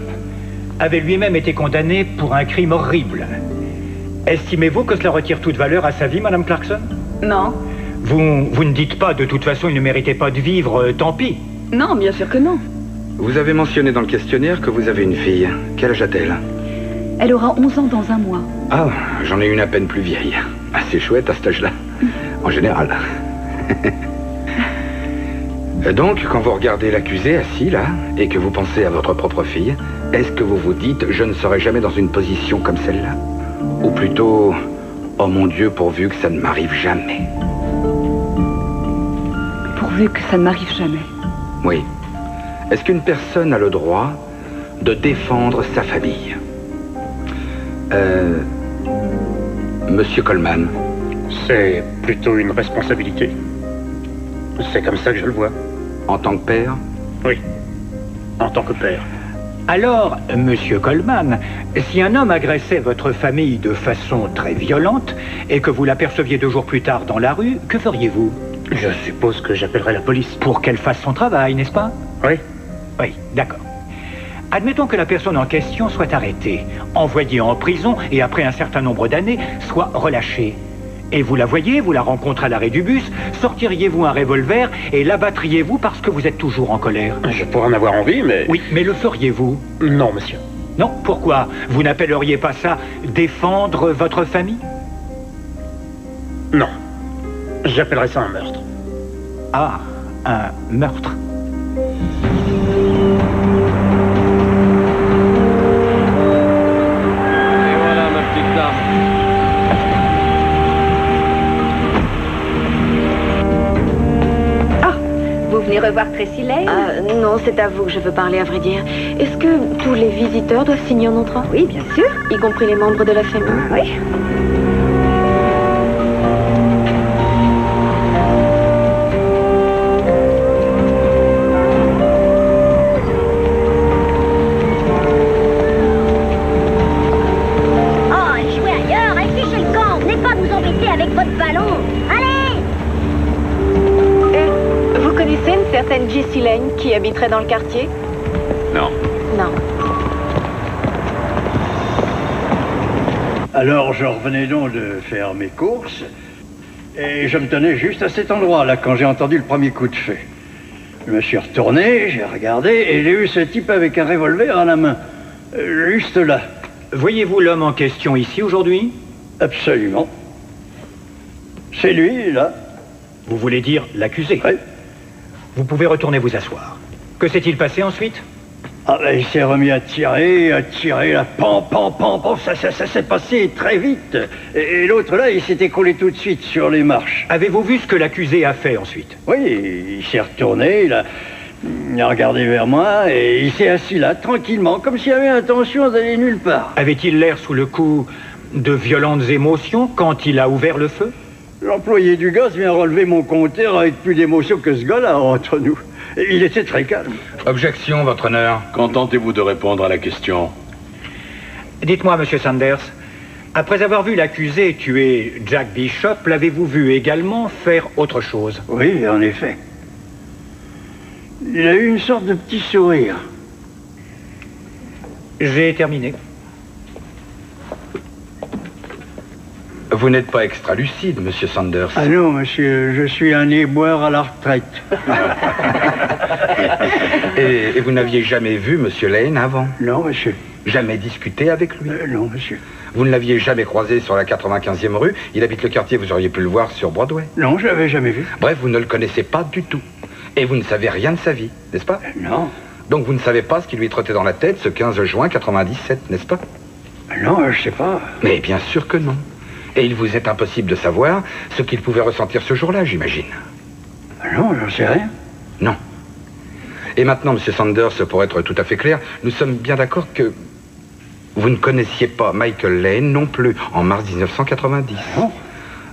avait lui-même été condamné pour un crime horrible. Estimez-vous que cela retire toute valeur à sa vie, Madame Clarkson? Non. Vous ne dites pas, de toute façon, il ne méritait pas de vivre, tant pis. Non, bien sûr que non. Vous avez mentionné dans le questionnaire que vous avez une fille. Quel âge a-t-elle? Elle aura 11 ans dans un mois. Ah, j'en ai une à peine plus vieille. Assez chouette à cet âge-là, en général. Donc, quand vous regardez l'accusé assis là, et que vous pensez à votre propre fille, est-ce que vous vous dites « je ne serai jamais dans une position comme celle-là » ou plutôt « oh mon Dieu, pourvu que ça ne m'arrive jamais » Pourvu que ça ne m'arrive jamais. Oui. Est-ce qu'une personne a le droit de défendre sa famille? Monsieur Coleman. C'est plutôt une responsabilité. C'est comme ça que je le vois. En tant que père? Oui, en tant que père. Alors, Monsieur Coleman, si un homme agressait votre famille de façon très violente et que vous l'aperceviez 2 jours plus tard dans la rue, que feriez-vous? Je suppose que j'appellerai la police. Pour qu'elle fasse son travail, n'est-ce pas? Oui. Oui, d'accord. Admettons que la personne en question soit arrêtée, envoyée en prison et après un certain nombre d'années, soit relâchée. Et vous la voyez, vous la rencontrez à l'arrêt du bus, sortiriez-vous un revolver et l'abattriez-vous parce que vous êtes toujours en colère? Je pourrais en avoir envie, mais... Oui, mais le feriez-vous? Non, monsieur. Non, pourquoi? Vous n'appelleriez pas ça défendre votre famille? Non. J'appellerais ça un meurtre. Ah, un meurtre. Et voilà, ma petite dame. Vous venez revoir Tracy Lane? Non, c'est à vous que je veux parler, à vrai dire. Est-ce que tous les visiteurs doivent signer en entrant? Oui, bien sûr. Y compris les membres de la famille? Oui. Oh, jouez ailleurs, affichez le camp. Venez pas nous embêter avec votre ballon. Allez! Vous connaissez une certaine Jessie Lane qui habiterait dans le quartier? Non. Non. Alors, je revenais donc de faire mes courses, et je me tenais juste à cet endroit-là quand j'ai entendu le premier coup de feu. Je me suis retourné, j'ai regardé, et j'ai eu ce type avec un revolver à la main. Juste là. Voyez-vous l'homme en question ici aujourd'hui? Absolument. C'est lui, là. Vous voulez dire l'accusé? Oui. Vous pouvez retourner vous asseoir. Que s'est-il passé ensuite? Ah, ben, il s'est remis à tirer, là, pam, pam, pam, pam, ça s'est passé très vite. Et l'autre, là, il s'est écroulé tout de suite sur les marches. Avez-vous vu ce que l'accusé a fait ensuite? Oui, il s'est retourné, il a regardé vers moi, et il s'est assis là, tranquillement, comme s'il avait intention d'aller nulle part. Avait-il l'air sous le coup de violentes émotions quand il a ouvert le feu? L'employé du gaz vient relever mon compteur avec plus d'émotion que ce gars-là entre nous. Et il était très calme. Objection, votre honneur. Contentez-vous de répondre à la question. Dites-moi, monsieur Sanders, après avoir vu l'accusé tuer Jack Bishop, l'avez-vous vu également faire autre chose? Oui, en effet. Il a eu une sorte de petit sourire. J'ai terminé. Vous n'êtes pas extra lucide, monsieur Sanders. Ah non, monsieur, je suis un éboueur à la retraite. Et vous n'aviez jamais vu monsieur Lane avant? Non, monsieur. Jamais discuté avec lui? Non, monsieur. Vous ne l'aviez jamais croisé sur la 95e rue? Il habite le quartier, vous auriez pu le voir sur Broadway. Non, je l'avais jamais vu. Bref, vous ne le connaissez pas du tout. Et vous ne savez rien de sa vie, n'est-ce pas? Non. Donc vous ne savez pas ce qui lui trottait dans la tête ce 15 juin 97, n'est-ce pas? Non, je sais pas. Mais bien sûr que non. Et il vous est impossible de savoir ce qu'il pouvait ressentir ce jour-là, j'imagine. Non, j'en sais rien. Non. Et maintenant, monsieur Sanders, pour être tout à fait clair, nous sommes bien d'accord que vous ne connaissiez pas Michael Lane non plus, en mars 1990. Non.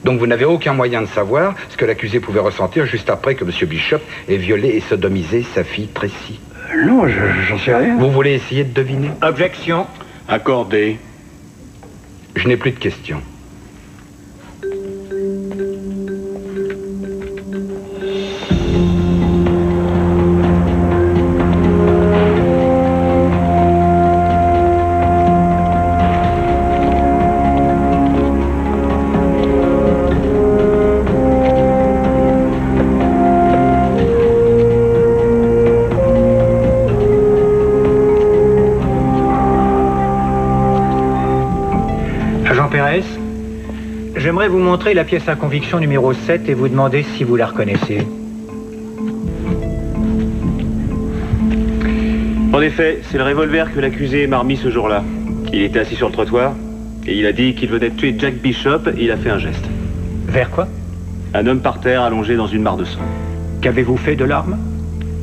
Donc vous n'avez aucun moyen de savoir ce que l'accusé pouvait ressentir juste après que monsieur Bishop ait violé et sodomisé sa fille Tracy. Non, j'en sais rien. Vous voulez essayer de deviner? Objection. Accordé. Je n'ai plus de questions. Pérez, j'aimerais vous montrer la pièce à conviction numéro 7 et vous demander si vous la reconnaissez. En effet, c'est le revolver que l'accusé m'a remis ce jour-là. Il était assis sur le trottoir et il a dit qu'il venait de tuer Jack Bishop et il a fait un geste. Vers quoi? Un homme par terre allongé dans une mare de sang. Qu'avez-vous fait de l'arme?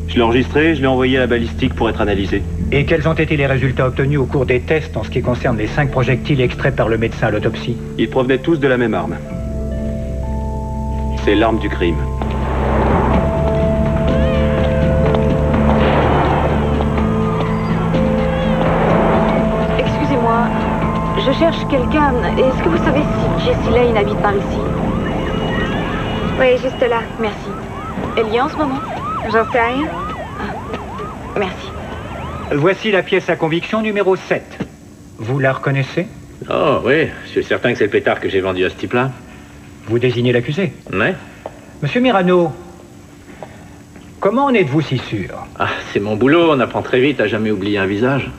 Je l'ai enregistré, je l'ai envoyé à la balistique pour être analysé. Et quels ont été les résultats obtenus au cours des tests en ce qui concerne les 5 projectiles extraits par le médecin à l'autopsie? Ils provenaient tous de la même arme. C'est l'arme du crime. Excusez-moi, je cherche quelqu'un. Est-ce que vous savez si Jessie Lane habite par ici? Oui, juste là. Merci. Elle y est en ce moment? J'en sais rien. Merci. Voici la pièce à conviction numéro 7. Vous la reconnaissez? Oh oui, je suis certain que c'est le pétard que j'ai vendu à ce type-là. Vous désignez l'accusé? Oui. Monsieur Mirano, comment en êtes-vous si sûr? Ah, c'est mon boulot, on apprend très vite à jamais oublier un visage.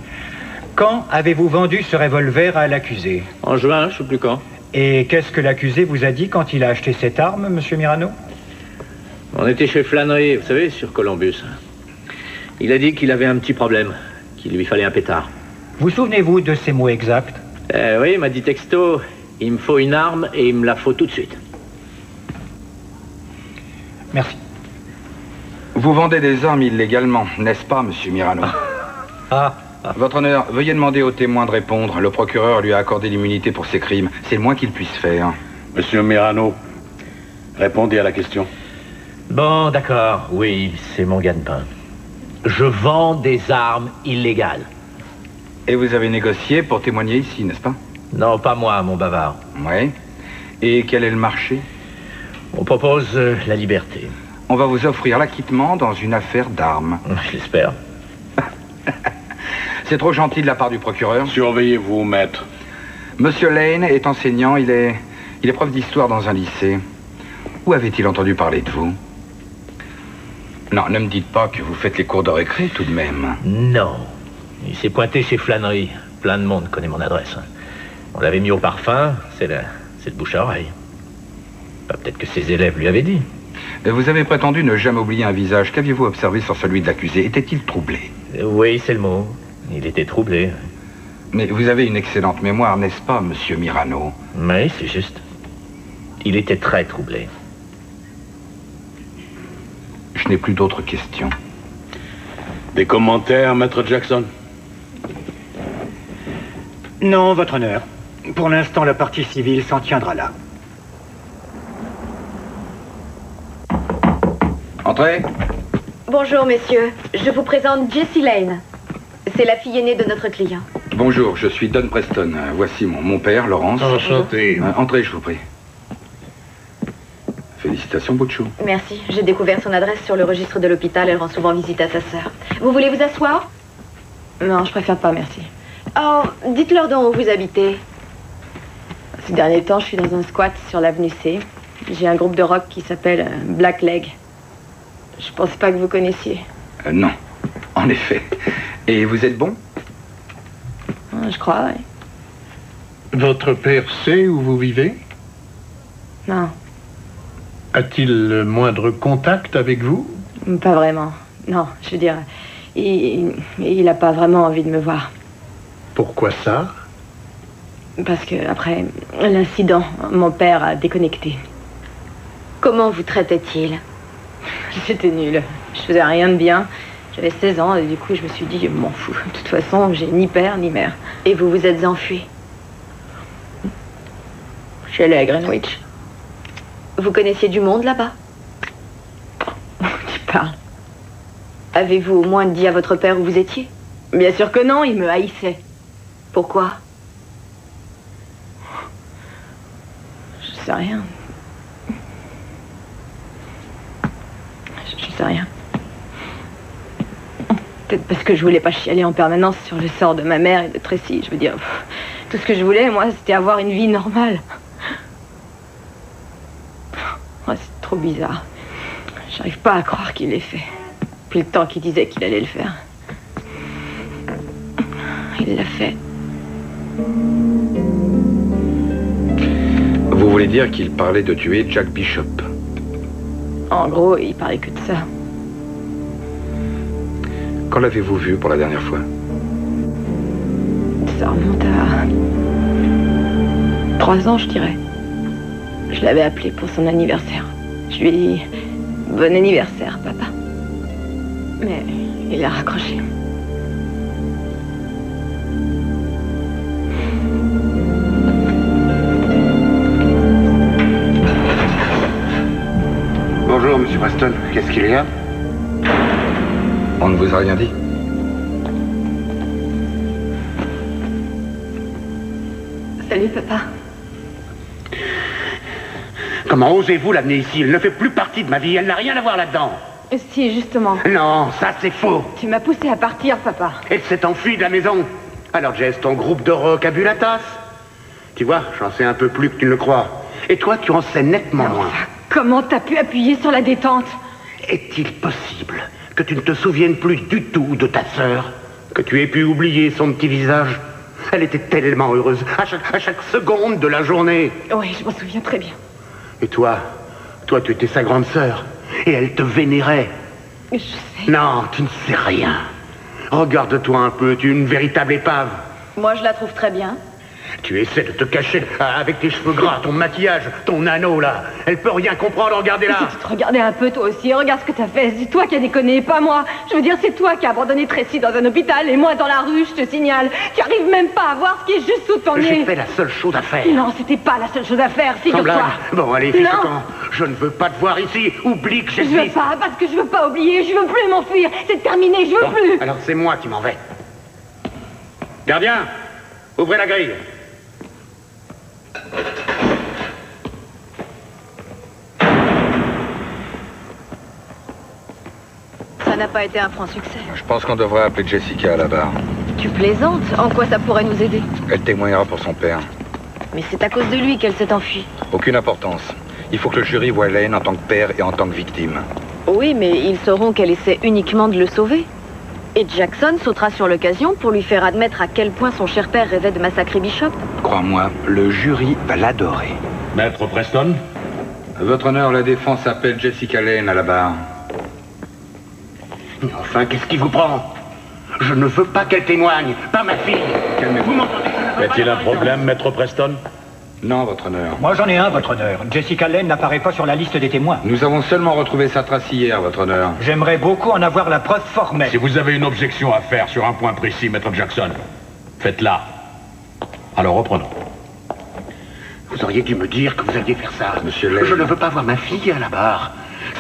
Quand avez-vous vendu ce revolver à l'accusé? En juin, je sais plus quand. Et qu'est-ce que l'accusé vous a dit quand il a acheté cette arme, monsieur Mirano? On était chez Flannery, vous savez, sur Columbus. Il a dit qu'il avait un petit problème, qu'il lui fallait un pétard. Vous souvenez-vous de ces mots exacts? Oui, il m'a dit texto, il me faut une arme et il me la faut tout de suite. Merci. Vous vendez des armes illégalement, n'est-ce pas, monsieur Mirano? Votre honneur, veuillez demander au témoin de répondre. Le procureur lui a accordé l'immunité pour ses crimes. C'est le moins qu'il puisse faire. Monsieur Mirano, répondez à la question. Bon, d'accord, oui, c'est mon gagne-pain. Je vends des armes illégales. Et vous avez négocié pour témoigner ici, n'est-ce pas? Non, pas moi, mon bavard. Oui. Et quel est le marché? On propose la liberté. On va vous offrir l'acquittement dans une affaire d'armes. J'espère. C'est trop gentil de la part du procureur. Surveillez-vous, maître. Monsieur Lane est enseignant, il est prof d'histoire dans un lycée. Où avait-il entendu parler de vous? Non, ne me dites pas que vous faites les cours de récré, tout de même. Non. Il s'est pointé chez Flannery. Plein de monde connaît mon adresse. On l'avait mis au parfum, c'est le bouche à oreille. Peut-être que ses élèves lui avaient dit. Vous avez prétendu ne jamais oublier un visage. Qu'aviez-vous observé sur celui de l'accusé? Était-il troublé? Oui, c'est le mot. Il était troublé. Mais vous avez une excellente mémoire, n'est-ce pas, monsieur Mirano? Oui, c'est juste. Il était très troublé. Je n'ai plus d'autres questions. Des commentaires, maître Jackson? Non, votre honneur. Pour l'instant, la partie civile s'en tiendra là. Entrez. Bonjour, messieurs. Je vous présente Jessie Lane. C'est la fille aînée de notre client. Bonjour, je suis Don Preston. Voici mon père, Laurence. Enchanté. Entrez, je vous prie. Félicitations, Bouchou. Merci. J'ai découvert son adresse sur le registre de l'hôpital. Elle rend souvent visite à sa sœur. Vous voulez vous asseoir? Non, je préfère pas, merci. Oh, dites-leur donc où vous habitez. Ces derniers temps, je suis dans un squat sur l'avenue C. J'ai un groupe de rock qui s'appelle Black Leg. Je pensais pas que vous connaissiez. Non, en effet. Et vous êtes bon? Je crois, oui. Votre père sait où vous vivez? Non, A-t-il le moindre contact avec vous? pas vraiment. Non, je veux dire, il a pas vraiment envie de me voir. Pourquoi ça? Parce que après l'incident, mon père a déconnecté. Comment vous traitait-il? J'étais nulle. Je faisais rien de bien. J'avais 16 ans et du coup je me suis dit, je m'en fous. De toute façon, j'ai ni père ni mère. Et vous vous êtes enfui? Je suis allée à Greenwich. Vous connaissiez du monde là-bas? Tu parles. Avez-vous au moins dit à votre père où vous étiez? Bien sûr que non, il me haïssait. Pourquoi? Je sais rien. Je sais rien. Peut-être parce que je voulais pas chialer en permanence sur le sort de ma mère et de Tracy. Je veux dire, tout ce que je voulais, moi, c'était avoir une vie normale. Oh, c'est trop bizarre. J'arrive pas à croire qu'il l'ait fait. Depuis le temps qu'il disait qu'il allait le faire. Il l'a fait. Vous voulez dire qu'il parlait de tuer Jack Bishop? En gros, il parlait que de ça. Quand l'avez-vous vu pour la dernière fois? Ça remonte à 3 ans, je dirais. Je l'avais appelé pour son anniversaire. Je lui ai dit « Bon anniversaire, papa ». Mais il a raccroché. Bonjour, Monsieur Preston. Qu'est-ce qu'il y a? On ne vous a rien dit? Salut, papa. Comment osez-vous l'amener ici? Elle ne fait plus partie de ma vie. Elle n'a rien à voir là-dedans. Si, justement. Non, ça c'est faux. Tu m'as poussé à partir, papa. Elle s'est enfuie de la maison. Alors, Jess, ton groupe de rock a bu la tasse. Tu vois, j'en sais un peu plus que tu ne le crois. Et toi, tu en sais nettement moins. Comment t'as pu appuyer sur la détente? Est-il possible que tu ne te souviennes plus du tout de ta sœur? Que tu aies pu oublier son petit visage? Elle était tellement heureuse à chaque seconde de la journée. Oui, je m'en souviens très bien. Et toi, tu étais sa grande sœur. Et elle te vénérait. Je sais. Non, tu ne sais rien. Regarde-toi un peu, tu es une véritable épave. Moi, je la trouve très bien. Tu essaies de te cacher avec tes cheveux gras, ton maquillage, ton anneau, là. Elle peut rien comprendre, regardez-la. Si tu te regardais un peu, toi aussi, regarde ce que t'as fait. C'est toi qui as déconné, pas moi. Je veux dire, c'est toi qui as abandonné Tracy dans un hôpital et moi dans la rue, je te signale. Tu arrives même pas à voir ce qui est juste sous ton nez. J'ai fait la seule chose à faire. Non, c'était pas la seule chose à faire, Sans blague. figure-toi. Bon, allez, fiche le camp. Je ne veux pas te voir ici. Oublie que Je j'existe. veux pas, parce que je veux pas oublier. Je veux plus m'enfuir. C'est terminé, je veux plus. Alors c'est moi qui m'en vais. Gardien, ouvrez la grille. Ça n'a pas été un franc succès. Je pense qu'on devrait appeler Jessica à la barre. Tu plaisantes? En quoi ça pourrait nous aider? Elle témoignera pour son père. Mais c'est à cause de lui qu'elle s'est enfuie. Aucune importance. Il faut que le jury voie Lane en tant que père et en tant que victime. Oui, mais ils sauront qu'elle essaie uniquement de le sauver. Et Jackson sautera sur l'occasion pour lui faire admettre à quel point son cher père rêvait de massacrer Bishop. Crois-moi, le jury va l'adorer. Maître Preston? Votre honneur, la défense appelle Jessica Lane à la barre. Enfin, qu'est-ce qui vous prend? Je ne veux pas qu'elle témoigne, pas ma fille. Calmez-vous. Vous m'entendez? Y a-t-il un problème, Maître Preston? Non, votre honneur. Moi, j'en ai un, votre honneur. Jessica Lane n'apparaît pas sur la liste des témoins. Nous avons seulement retrouvé sa trace hier, votre honneur. J'aimerais beaucoup en avoir la preuve formelle. Si vous avez une objection à faire sur un point précis, Maître Jackson, faites-la. Alors reprenons. Vous auriez dû me dire que vous alliez faire ça. Monsieur Lane. Je ne veux pas voir ma fille à la barre.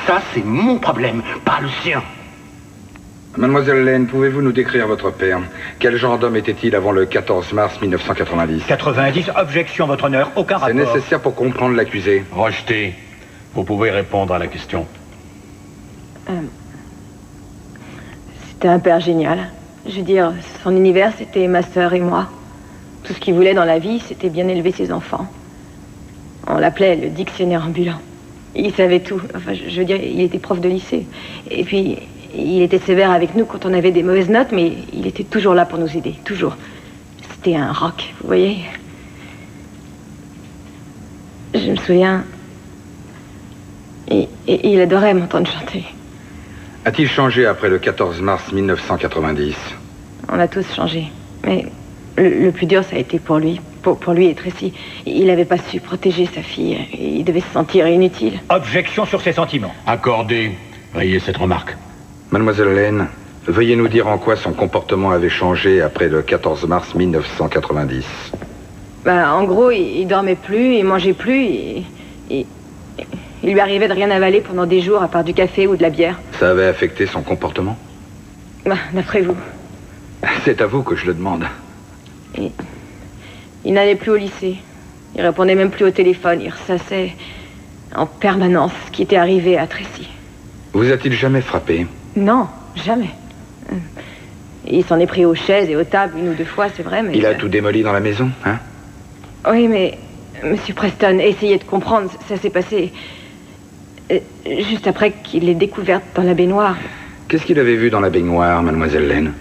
Ça, c'est mon problème, pas le sien. Mademoiselle Lane, pouvez-vous nous décrire votre père? Quel genre d'homme était-il avant le 14 mars 1990? 90, objection, votre honneur, aucun rapport. C'est nécessaire pour comprendre l'accusé. Rejeté. Vous pouvez répondre à la question. C'était un père génial. Je veux dire, son univers, c'était ma sœur et moi. Tout ce qu'il voulait dans la vie, c'était bien élever ses enfants. On l'appelait le dictionnaire ambulant. Il savait tout. Enfin, je veux dire, il était prof de lycée. Et puis, il était sévère avec nous quand on avait des mauvaises notes, mais il était toujours là pour nous aider. Toujours. C'était un rock, vous voyez. Je me souviens... Et il adorait m'entendre chanter. A-t-il changé après le 14 mars 1990? On a tous changé. Mais le plus dur, ça a été pour lui. Pour lui et Tracy. Il n'avait pas su protéger sa fille. Il devait se sentir inutile. Objection sur ses sentiments. Accordé. Rayez cette remarque. Mademoiselle Lane, veuillez nous dire en quoi son comportement avait changé après le 14 mars 1990. En gros, il dormait plus, il mangeait plus, il lui arrivait de rien avaler pendant des jours à part du café ou de la bière. Ça avait affecté son comportement? D'après vous. C'est à vous que je le demande. Il n'allait plus au lycée. Il répondait même plus au téléphone. Il ressassait en permanence ce qui était arrivé à Tracy. Vous a-t-il jamais frappé? Non, jamais. Il s'en est pris aux chaises et aux tables 1 ou 2 fois, c'est vrai, mais... Il a tout démoli dans la maison, hein? Oui, mais... Monsieur Preston, essayez de comprendre. Ça s'est passé... juste après qu'il l'ait découverte dans la baignoire. Qu'est-ce qu'il avait vu dans la baignoire, mademoiselle Lane?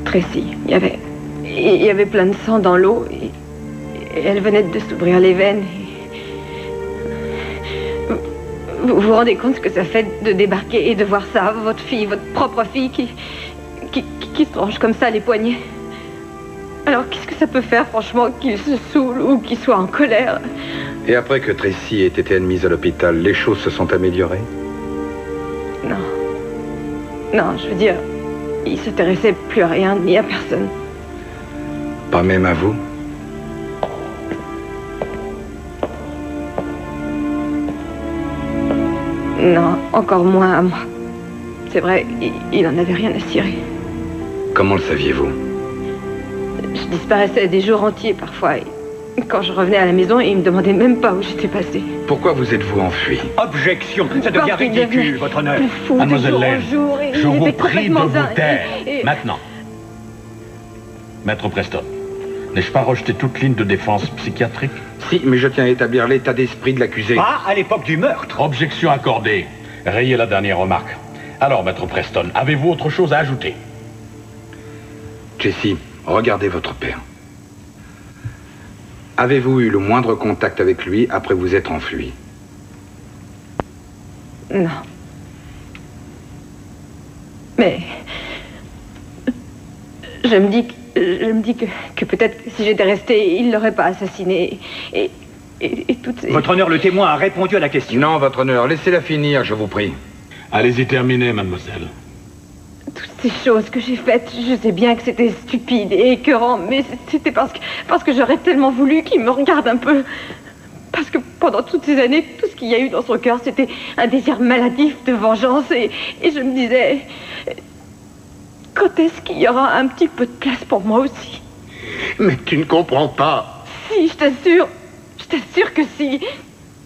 Tracy. Il Et il y avait plein de sang dans l'eau. Et elle venait de s'ouvrir les veines. Vous vous rendez compte ce que ça fait de débarquer et de voir ça, votre fille, votre propre fille qui se tranche comme ça les poignets. Alors qu'est-ce que ça peut faire franchement qu'il se saoule ou qu'il soit en colère? Et après que Tracy ait été admise à l'hôpital, les choses se sont améliorées? Non. Non, je veux dire, il s'intéressait plus à rien ni à personne. Pas même à vous? Non, encore moins à moi. C'est vrai, il en avait rien à cirer. Comment le saviez-vous? Je disparaissais des jours entiers parfois. Et quand je revenais à la maison, il me demandait même pas où j'étais passée. Pourquoi vous êtes-vous enfui? Objection, ça devient ridicule, votre honneur. Mademoiselle Lane, je vous prie de vous taire. Maintenant. Maître Preston, n'ai-je pas rejeté toute ligne de défense psychiatrique? Si, mais je tiens à établir l'état d'esprit de l'accusé. Pas à l'époque du meurtre. Objection accordée. Rayez la dernière remarque. Alors, Maître Preston, avez-vous autre chose à ajouter? Jessie, regardez votre père. Avez-vous eu le moindre contact avec lui après vous être enfui? Non. Mais... Je me dis que peut-être si j'étais restée, il ne l'aurait pas assassiné. Et toutes ces... Votre honneur, le témoin a répondu à la question. Non, votre honneur, laissez-la finir, je vous prie. Allez-y terminer, mademoiselle. Toutes ces choses que j'ai faites, je sais bien que c'était stupide et écœurant, mais c'était parce que j'aurais tellement voulu qu'il me regarde un peu. Parce que pendant toutes ces années, tout ce qu'il y a eu dans son cœur, c'était un désir maladif de vengeance. Et je me disais... Quand est-ce qu'il y aura un petit peu de place pour moi aussi? Mais tu ne comprends pas. Si, je t'assure que si.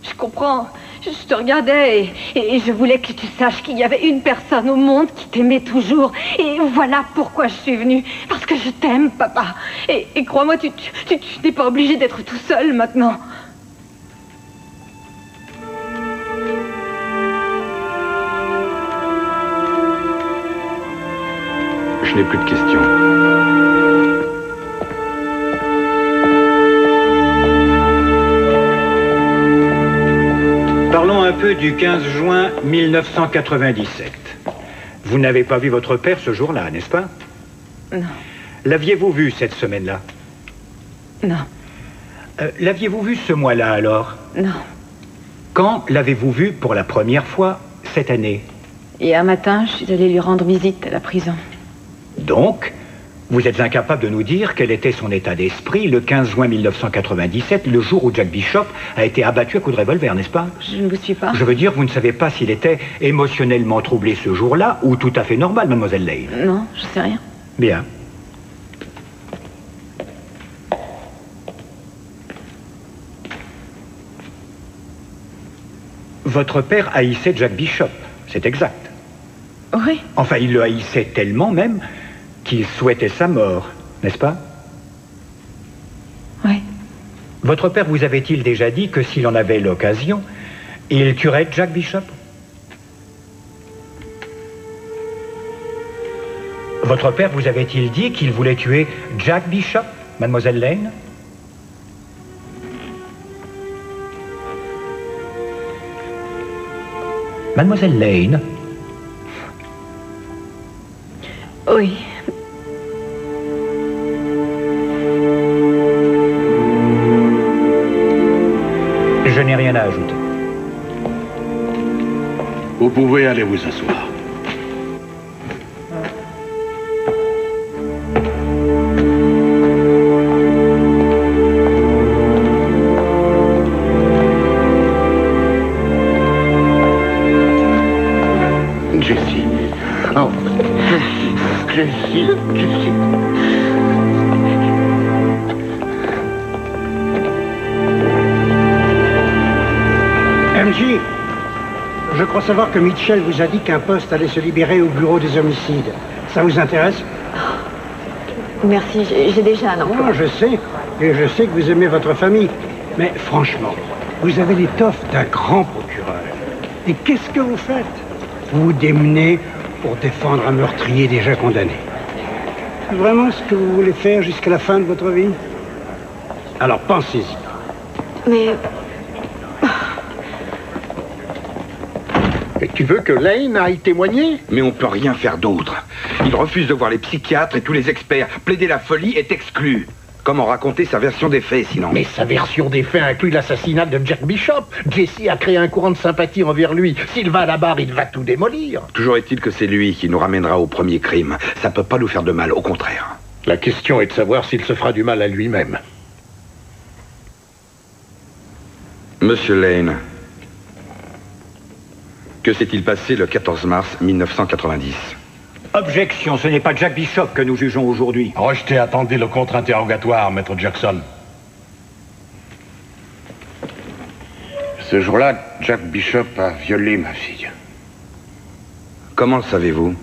Je comprends. Je te regardais et je voulais que tu saches qu'il y avait une personne au monde qui t'aimait toujours. Et voilà pourquoi je suis venue. Parce que je t'aime, papa. Et crois-moi, tu n'es pas obligé d'être tout seul maintenant. Je n'ai plus de questions. Parlons un peu du 15 juin 1997. Vous n'avez pas vu votre père ce jour-là, n'est-ce pas? Non. L'aviez-vous vu cette semaine-là? Non. L'aviez-vous vu ce mois-là, alors? Non. Quand l'avez-vous vu pour la première fois cette année? Hier matin, je suis allée lui rendre visite à la prison. Donc, vous êtes incapable de nous dire quel était son état d'esprit le 15 juin 1997, le jour où Jack Bishop a été abattu à coups de revolver, n'est-ce pas? Je ne vous suis pas. Je veux dire, vous ne savez pas s'il était émotionnellement troublé ce jour-là ou tout à fait normal, mademoiselle Lane. Non, je sais rien. Bien. Votre père haïssait Jack Bishop, c'est exact. Oui. Enfin, il le haïssait tellement même qu'il souhaitait sa mort, n'est-ce pas? Oui. Votre père vous avait-il déjà dit que s'il en avait l'occasion, il tuerait Jack Bishop? Votre père vous avait-il dit qu'il voulait tuer Jack Bishop, mademoiselle Lane? Mademoiselle Lane? Oui. Je n'ai rien à ajouter. Vous pouvez aller vous asseoir. Jessie. Oh. Jessie. MJ, je crois savoir que Mitchell vous a dit qu'un poste allait se libérer au bureau des homicides. Ça vous intéresse? Merci, j'ai déjà un emploi. Je sais. Et je sais que vous aimez votre famille. Mais franchement, vous avez l'étoffe d'un grand procureur. Et qu'est-ce que vous faites? Vous vous démenez pour défendre un meurtrier déjà condamné. C'est vraiment ce que vous voulez faire jusqu'à la fin de votre vie? Alors pensez-y. Mais... Et tu veux que Lane aille témoigner? Mais on peut rien faire d'autre. Il refuse de voir les psychiatres et tous les experts. Plaider la folie est exclu. Comment raconter sa version des faits, sinon? Mais sa version des faits inclut l'assassinat de Jack Bishop. Jesse a créé un courant de sympathie envers lui. S'il va à la barre, il va tout démolir. Toujours est-il que c'est lui qui nous ramènera au premier crime. Ça peut pas nous faire de mal, au contraire. La question est de savoir s'il se fera du mal à lui-même. Monsieur Lane, que s'est-il passé le 14 mars 1990? Objection, ce n'est pas Jack Bishop que nous jugeons aujourd'hui. Rejetez, attendez le contre-interrogatoire, maître Jackson. Ce jour-là, Jack Bishop a violé ma fille. Comment le savez-vous?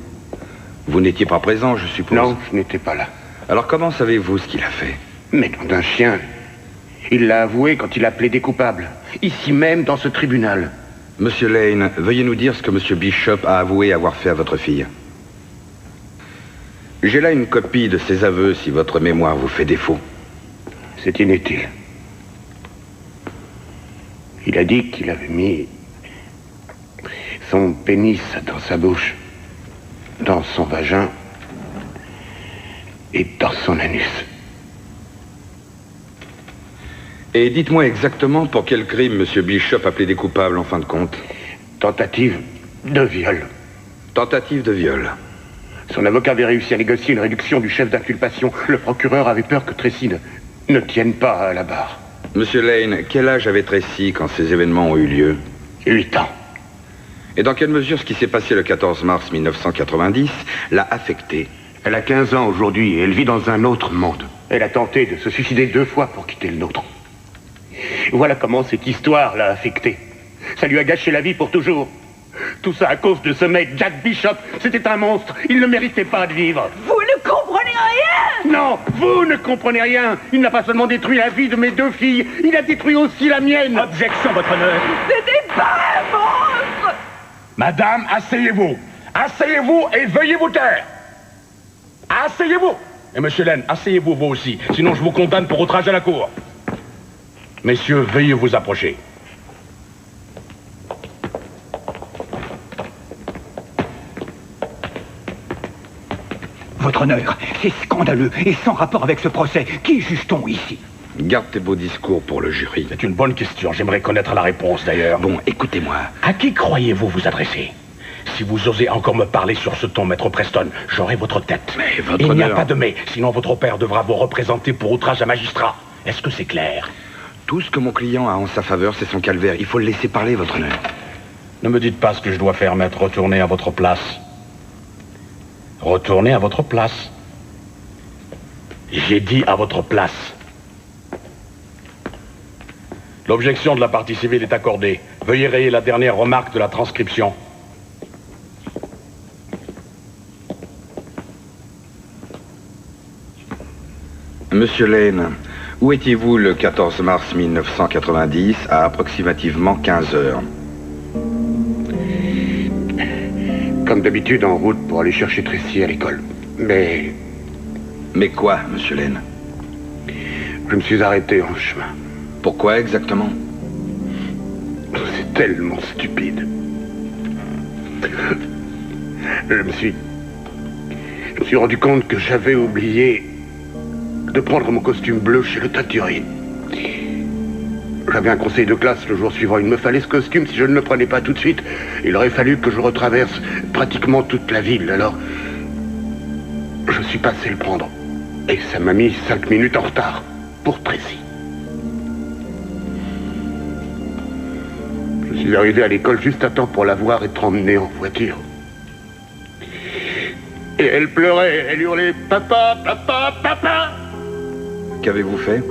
Vous n'étiez pas présent, je suppose. Non, je n'étais pas là. Alors comment savez-vous ce qu'il a fait? Mais nom d'un chien. Il l'a avoué quand il a plaidé coupable. Ici même, dans ce tribunal. Monsieur Lane, veuillez nous dire ce que Monsieur Bishop a avoué avoir fait à votre fille. J'ai là une copie de ses aveux si votre mémoire vous fait défaut. C'est inutile. Il a dit qu'il avait mis son pénis dans sa bouche, dans son vagin et dans son anus. Et dites-moi exactement pour quel crime Monsieur Bishop a plaidé coupable en fin de compte. Tentative de viol. Tentative de viol. Son avocat avait réussi à négocier une réduction du chef d'inculpation. Le procureur avait peur que Tracy ne tienne pas à la barre. Monsieur Lane, quel âge avait Tracy quand ces événements ont eu lieu? 8 ans. Et dans quelle mesure ce qui s'est passé le 14 mars 1990 l'a affectée? Elle a 15 ans aujourd'hui et elle vit dans un autre monde. Elle a tenté de se suicider 2 fois pour quitter le nôtre. Voilà comment cette histoire l'a affectée. Ça lui a gâché la vie pour toujours. Tout ça à cause de ce mec, Jack Bishop. C'était un monstre. Il ne méritait pas de vivre. Vous ne comprenez rien! Non, vous ne comprenez rien. Il n'a pas seulement détruit la vie de mes 2 filles, il a détruit aussi la mienne. Objection, votre honneur. C'était pas un monstre! Madame, asseyez-vous. Asseyez-vous et veuillez vous taire. Asseyez-vous. Et monsieur Lane, asseyez-vous vous aussi. Sinon je vous condamne pour outrage à la cour. Messieurs, veuillez vous approcher. Votre honneur, c'est scandaleux et sans rapport avec ce procès. Qui juge-t-on ici? Garde tes beaux discours pour le jury. C'est une bonne question. J'aimerais connaître la réponse, d'ailleurs. Bon, écoutez-moi. À qui croyez-vous vous adresser? Si vous osez encore me parler sur ce ton, maître Preston, j'aurai votre tête. Mais votre Il n'y a honneur... pas de mais, sinon votre père devra vous représenter pour outrage à magistrat. Est-ce que c'est clair? Tout ce que mon client a en sa faveur, c'est son calvaire. Il faut le laisser parler, votre honneur. Ne me dites pas ce que je dois faire, maître. Retournez à votre place. Retournez à votre place. J'ai dit à votre place. L'objection de la partie civile est accordée. Veuillez rayer la dernière remarque de la transcription. Monsieur Lane, où étiez-vous le 14 mars 1990 à approximativement 15 heures? Comme d'habitude, en route pour aller chercher Tracy à l'école. Mais... Mais quoi, monsieur Lane? Je me suis arrêté en chemin. Pourquoi exactement? C'est tellement stupide. Je me suis rendu compte que j'avais oublié de prendre mon costume bleu chez le teinturier. J'avais un conseil de classe le jour suivant. Il me fallait ce costume. Si je ne le prenais pas tout de suite, il aurait fallu que je retraverse pratiquement toute la ville. Alors, je suis passé le prendre. Et ça m'a mis 5 minutes en retard pour Tracy. Je suis arrivé à l'école juste à temps pour la voir être emmenée en voiture. Et elle pleurait, elle hurlait « Papa, papa, papa !» Qu'avez-vous fait?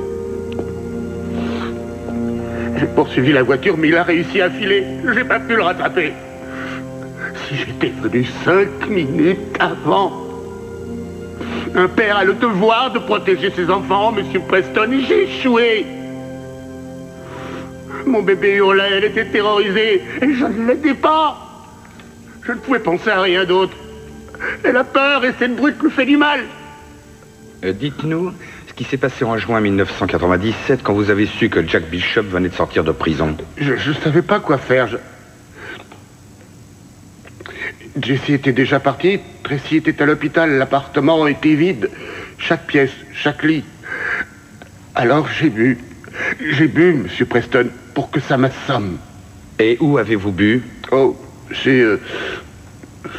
J'ai poursuivi la voiture, mais il a réussi à filer. J'ai pas pu le rattraper. Si j'étais venu 5 minutes avant... Un père a le devoir de protéger ses enfants, monsieur Preston, et j'ai échoué. Mon bébé hurlait, elle était terrorisée, et je ne l'aidais pas. Je ne pouvais penser à rien d'autre. Elle a peur, et cette brute me fait du mal. Dites-nous ce qui s'est passé en juin 1997 quand vous avez su que Jack Bishop venait de sortir de prison. Je savais pas quoi faire. Jessie était déjà partie, Tracy était à l'hôpital, l'appartement était vide. Chaque pièce, chaque lit. Alors j'ai bu, Monsieur Preston, pour que ça m'assomme. Et où avez-vous bu? Oh, chez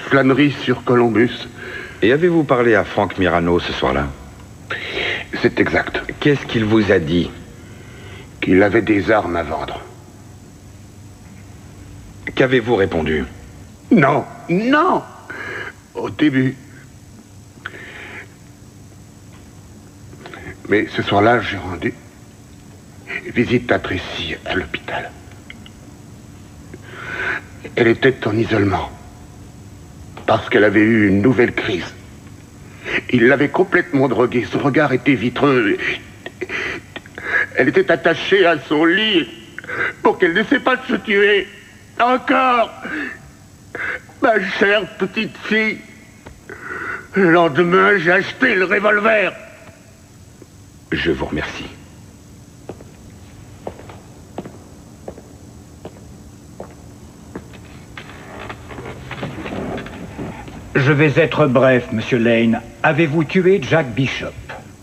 Flannery sur Columbus. Et avez-vous parlé à Frank Mirano ce soir-là? C'est exact. Qu'est-ce qu'il vous a dit? Qu'il avait des armes à vendre. Qu'avez-vous répondu? Non, non! Au début. Mais ce soir-là, j'ai rendu visite à Tracy à l'hôpital. Elle était en isolement. Parce qu'elle avait eu une nouvelle crise. Il l'avait complètement droguée. Son regard était vitreux. Elle était attachée à son lit pour qu'elle n'essaie pas de se tuer. Encore! Ma chère petite fille. Le lendemain, j'ai acheté le revolver. Je vous remercie. Je vais être bref, Monsieur Lane. Avez-vous tué Jack Bishop?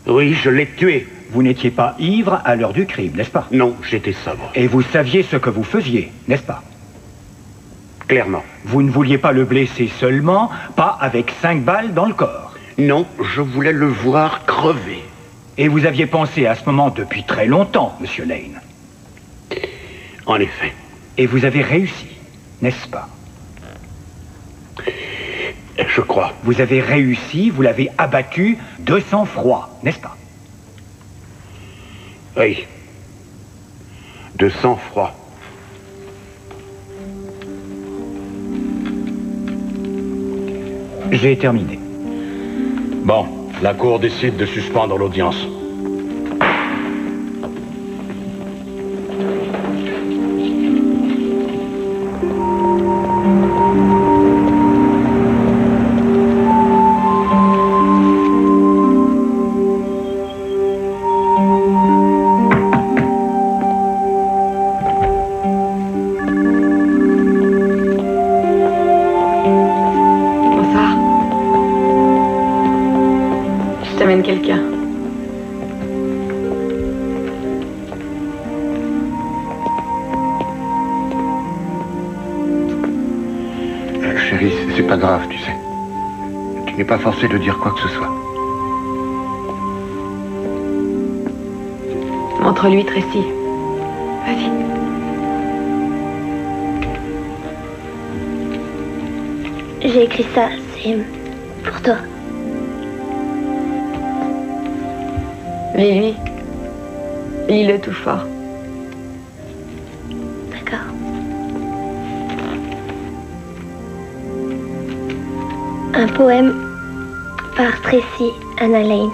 Oui, je l'ai tué. Vous n'étiez pas ivre à l'heure du crime, n'est-ce pas? Non, j'étais sobre. Et vous saviez ce que vous faisiez, n'est-ce pas? Clairement. Vous ne vouliez pas le blesser seulement, pas avec 5 balles dans le corps. Non, je voulais le voir crever. Et vous aviez pensé à ce moment depuis très longtemps, Monsieur Lane. En effet. Et vous avez réussi, n'est-ce pas? Je crois. Vous avez réussi, vous l'avez abattu de sang-froid, n'est-ce pas? Oui. De sang-froid. J'ai terminé. Bon, la Cour décide de suspendre l'audience. Quelqu'un. Chérie, c'est pas grave, tu sais. Tu n'es pas forcé de dire quoi que ce soit. Montre-lui, Tracy. Vas-y. J'ai écrit ça, c'est pour toi. Lis-lui. Lis-le tout fort. D'accord. Un poème par Tracy Anna Lane.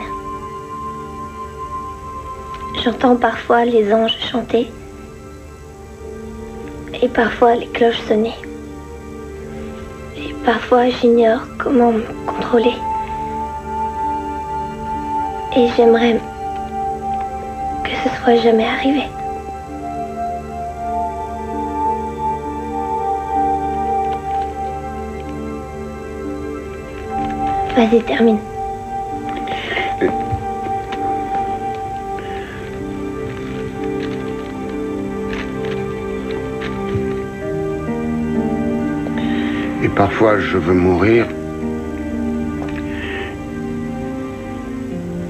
J'entends parfois les anges chanter et parfois les cloches sonner. Et parfois j'ignore comment me contrôler. Et j'aimerais que ce soit jamais arrivé. Vas-y, termine. Et parfois, je veux mourir.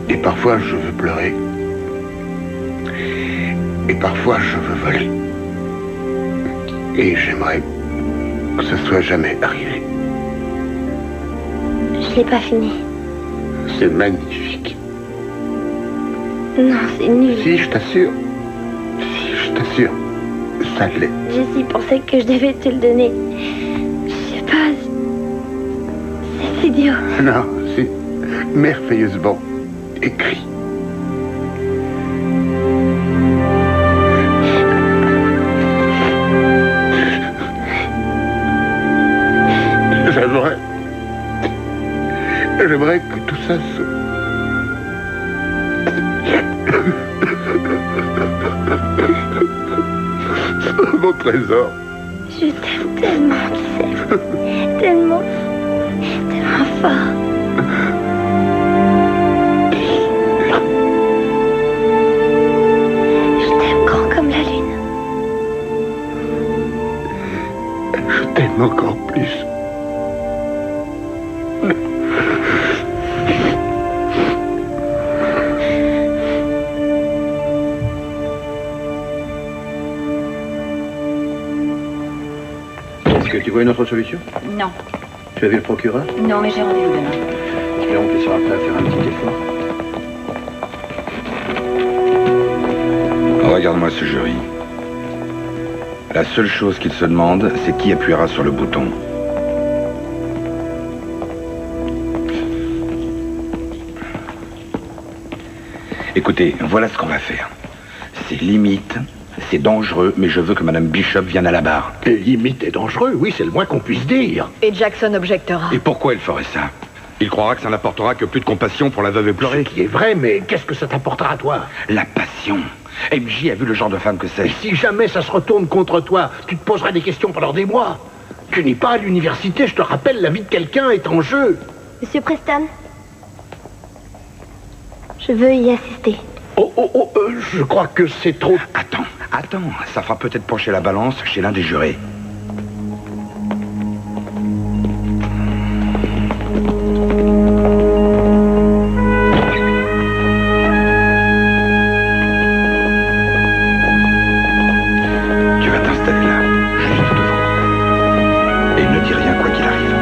Et parfois, je veux pleurer. Et parfois, je veux voler. Et j'aimerais que ce soit jamais arrivé. Je l'ai pas fini. C'est magnifique. Non, c'est nul. Si, je t'assure. Si, je t'assure. Ça l'est. Jessie pensait que je devais te le donner. Je sais pas. C'est idiot. Non, c'est merveilleusement écrit. J'aimerais que tout ça mon trésor. Je t'aime tellement, tu sais. Tellement. Tellement fort. Je t'aime grand comme la lune. Je t'aime encore plus. Est-ce que tu vois une autre solution? Non. Tu as vu le procureur? Non, mais j'ai rendez-vous demain. Espérons qu'il sera prêt à faire un petit effort. Regarde-moi ce jury. La seule chose qu'il se demande, c'est qui appuiera sur le bouton. Écoutez, voilà ce qu'on va faire. C'est limite, c'est dangereux, mais je veux que Madame Bishop vienne à la barre. Et limite et dangereux, oui, c'est le moins qu'on puisse dire. Et Jackson objectera. Et pourquoi elle ferait ça? Il croira que ça n'apportera que plus de compassion pour la veuve éplorée. Ce qui est vrai, mais qu'est-ce que ça t'apportera à toi? La passion. MJ a vu le genre de femme que c'est. Et si jamais ça se retourne contre toi, tu te poseras des questions pendant des mois. Tu n'es pas à l'université, je te rappelle, la vie de quelqu'un est en jeu. Monsieur Preston, je veux y assister. Je crois que c'est trop... Attends, ça fera peut-être pencher la balance chez l'un des jurés. Tu vas t'installer là, juste devant. Et ne dis rien quoi qu'il arrive.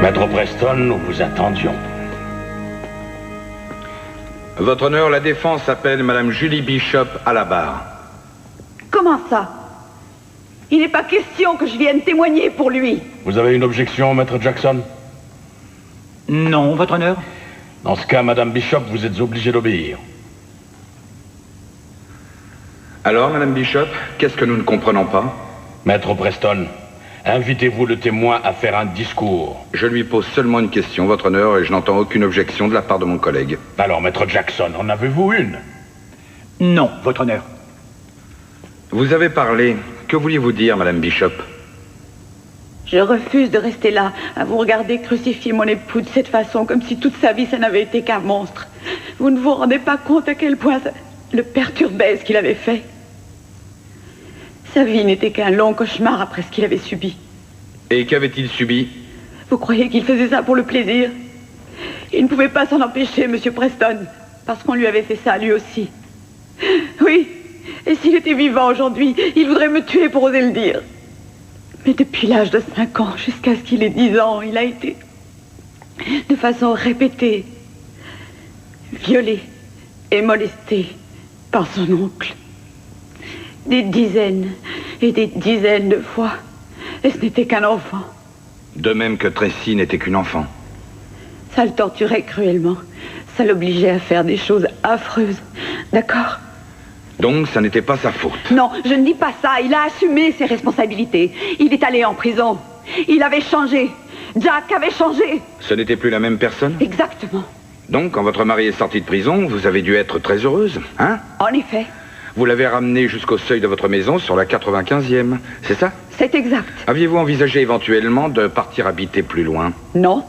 Maître Preston, nous vous attendions. Votre honneur, la défense appelle Madame Julie Bishop à la barre. Comment ça? Il n'est pas question que je vienne témoigner pour lui. Vous avez une objection, Maître Jackson? Non, votre honneur. Dans ce cas, Madame Bishop, vous êtes obligée d'obéir. Alors, Madame Bishop, qu'est-ce que nous ne comprenons pas? Maître Preston, invitez-vous le témoin à faire un discours. Je lui pose seulement une question, votre honneur, et je n'entends aucune objection de la part de mon collègue. Alors, Maître Jackson, en avez-vous une? Non, votre honneur. Vous avez parlé. Que vouliez-vous dire, Madame Bishop? Je refuse de rester là, à vous regarder crucifier mon époux de cette façon, comme si toute sa vie, ça n'avait été qu'un monstre. Vous ne vous rendez pas compte à quel point ça le perturbait, ce qu'il avait fait. Sa vie n'était qu'un long cauchemar après ce qu'il avait subi. Et qu'avait-il subi? Vous croyez qu'il faisait ça pour le plaisir? Il ne pouvait pas s'en empêcher, Monsieur Preston, parce qu'on lui avait fait ça, lui aussi. Oui, et s'il était vivant aujourd'hui, il voudrait me tuer pour oser le dire. Mais depuis l'âge de 5 ans, jusqu'à ce qu'il ait 10 ans, il a été, de façon répétée, violé et molesté par son oncle. Des dizaines et des dizaines de fois. Et ce n'était qu'un enfant. De même que Tracy n'était qu'une enfant. Ça le torturait cruellement. Ça l'obligeait à faire des choses affreuses. D'accord? Donc, ça n'était pas sa faute. Non, je ne dis pas ça. Il a assumé ses responsabilités. Il est allé en prison. Il avait changé. Jack avait changé. Ce n'était plus la même personne? Exactement. Donc, quand votre mari est sorti de prison, vous avez dû être très heureuse, hein? En effet. Vous l'avez ramené jusqu'au seuil de votre maison sur la 95e, c'est ça? C'est exact. Aviez-vous envisagé éventuellement de partir habiter plus loin? Non.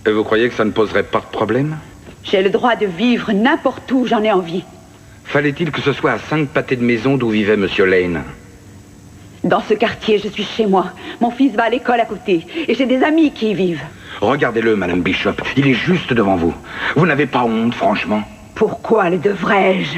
Et vous croyez que ça ne poserait pas de problème? J'ai le droit de vivre n'importe où j'en ai envie. Fallait-il que ce soit à 5 pâtés de maison d'où vivait Monsieur Lane? Dans ce quartier, je suis chez moi. Mon fils va à l'école à côté. Et j'ai des amis qui y vivent. Regardez-le, Madame Bishop. Il est juste devant vous. Vous n'avez pas honte, franchement? Pourquoi le devrais-je?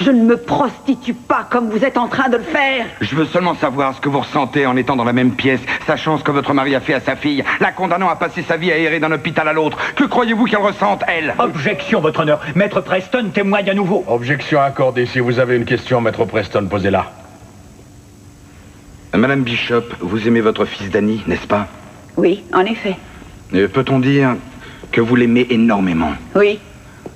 Je ne me prostitue pas comme vous êtes en train de le faire. Je veux seulement savoir ce que vous ressentez en étant dans la même pièce, sachant ce que votre mari a fait à sa fille, la condamnant à passer sa vie à errer d'un hôpital à l'autre. Que croyez-vous qu'elle ressente, elle? Objection, votre honneur. Maître Preston témoigne à nouveau. Objection accordée. Si vous avez une question, Maître Preston, posez-la. Madame Bishop, vous aimez votre fils Danny, n'est-ce pas? Oui, en effet. Peut-on dire que vous l'aimez énormément? Oui.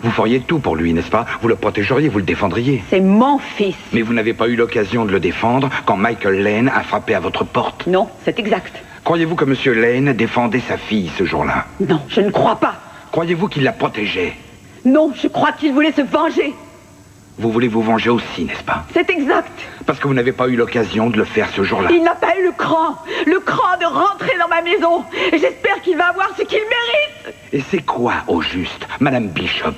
Vous feriez tout pour lui, n'est-ce pas? Vous le protégeriez, vous le défendriez. C'est mon fils. Mais vous n'avez pas eu l'occasion de le défendre quand Michael Lane a frappé à votre porte? Non, c'est exact. Croyez-vous que Monsieur Lane défendait sa fille ce jour-là? Non, je ne crois pas. Croyez-vous qu'il la protégeait? Non, je crois qu'il voulait se venger. Vous voulez vous venger aussi, n'est-ce pas? C'est exact. Parce que vous n'avez pas eu l'occasion de le faire ce jour-là. Il n'a pas eu le cran de rentrer dans ma maison. Et j'espère qu'il va avoir ce qu'il mérite. Et c'est quoi, au juste, Madame Bishop?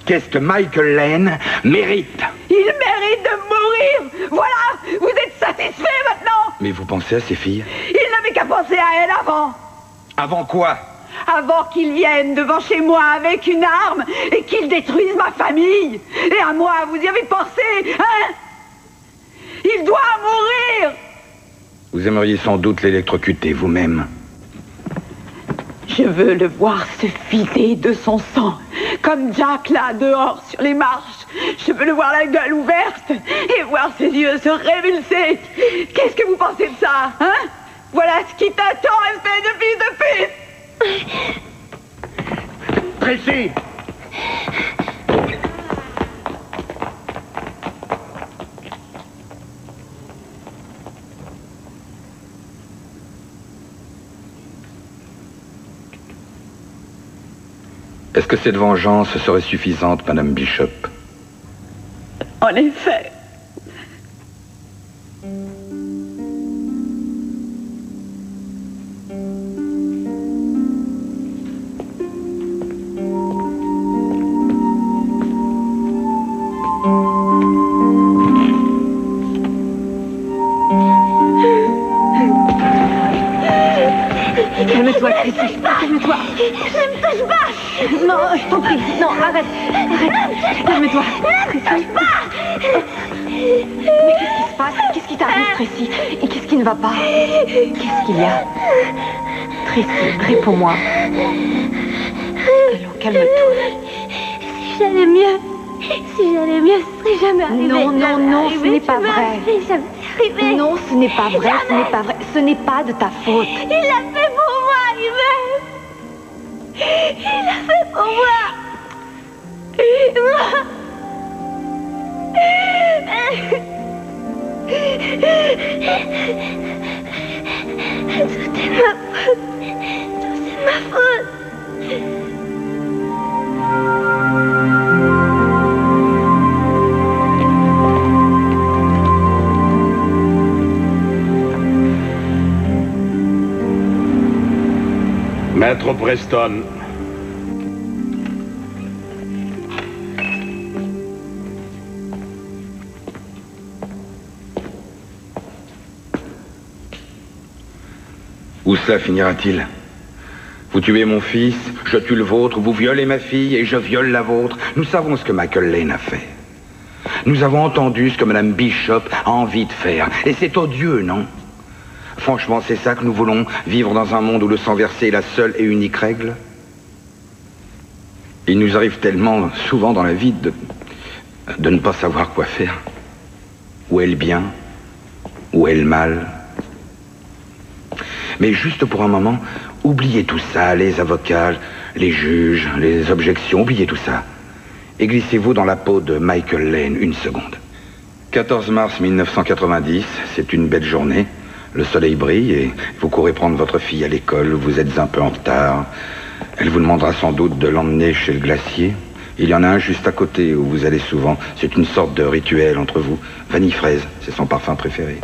Qu'est-ce que Michael Lane mérite? Il mérite de mourir. Voilà, vous êtes satisfait maintenant. Mais vous pensez à ces filles? Il n'avait qu'à penser à elle avant. Avant quoi? Avant qu'il vienne devant chez moi avec une arme et qu'il détruise ma famille. Et à moi, vous y avez pensé, hein? Il doit mourir. Vous aimeriez sans doute l'électrocuter vous-même. Je veux le voir se filer de son sang, comme Jack là, dehors, sur les marches. Je veux le voir la gueule ouverte et voir ses yeux se révulser. Qu'est-ce que vous pensez de ça, hein? Voilà ce qui t'attend, espèce de fils de pute. Tracy! Est-ce que cette vengeance serait suffisante, Madame Bishop? En effet. Calme-toi, Tracy. Calme-toi. Ne me touche pas. Non, je t'en prie. Non, arrête. Calme-toi. Tracy. Mais qu'est-ce qui se passe? Qu'est-ce qui t'arrive, Tracy? Et qu'est-ce qui ne va pas? Qu'est-ce qu'il y a? Tracy, réponds-moi. Allons, calme-toi. Si j'allais mieux, ce serait jamais arrivé. Non, non, non, ce n'est pas vrai. Arrivé. Non, ce n'est pas vrai, ce n'est pas vrai. Ce n'est pas de ta faute. Il l'a fait pour moi, lui-même. Il l'a fait pour moi. Tout est ma faute. Tout c'est ma faute. Maître Preston. Où cela finira-t-il? Vous tuez mon fils, je tue le vôtre, vous violez ma fille et je viole la vôtre. Nous savons ce que Michael Lane a fait. Nous avons entendu ce que Madame Bishop a envie de faire. Et c'est odieux, non? Franchement, c'est ça que nous voulons, vivre dans un monde où le sang versé est la seule et unique règle? Il nous arrive tellement souvent dans la vie de ne pas savoir quoi faire. Où est le bien? Où est le mal? Mais juste pour un moment, oubliez tout ça, les avocats, les juges, les objections, oubliez tout ça. Et glissez-vous dans la peau de Michael Lane une seconde. 14 mars 1990, c'est une belle journée. Le soleil brille et vous courez prendre votre fille à l'école, vous êtes un peu en retard. Elle vous demandera sans doute de l'emmener chez le glacier. Il y en a un juste à côté où vous allez souvent. C'est une sorte de rituel entre vous. Vanille fraise, c'est son parfum préféré.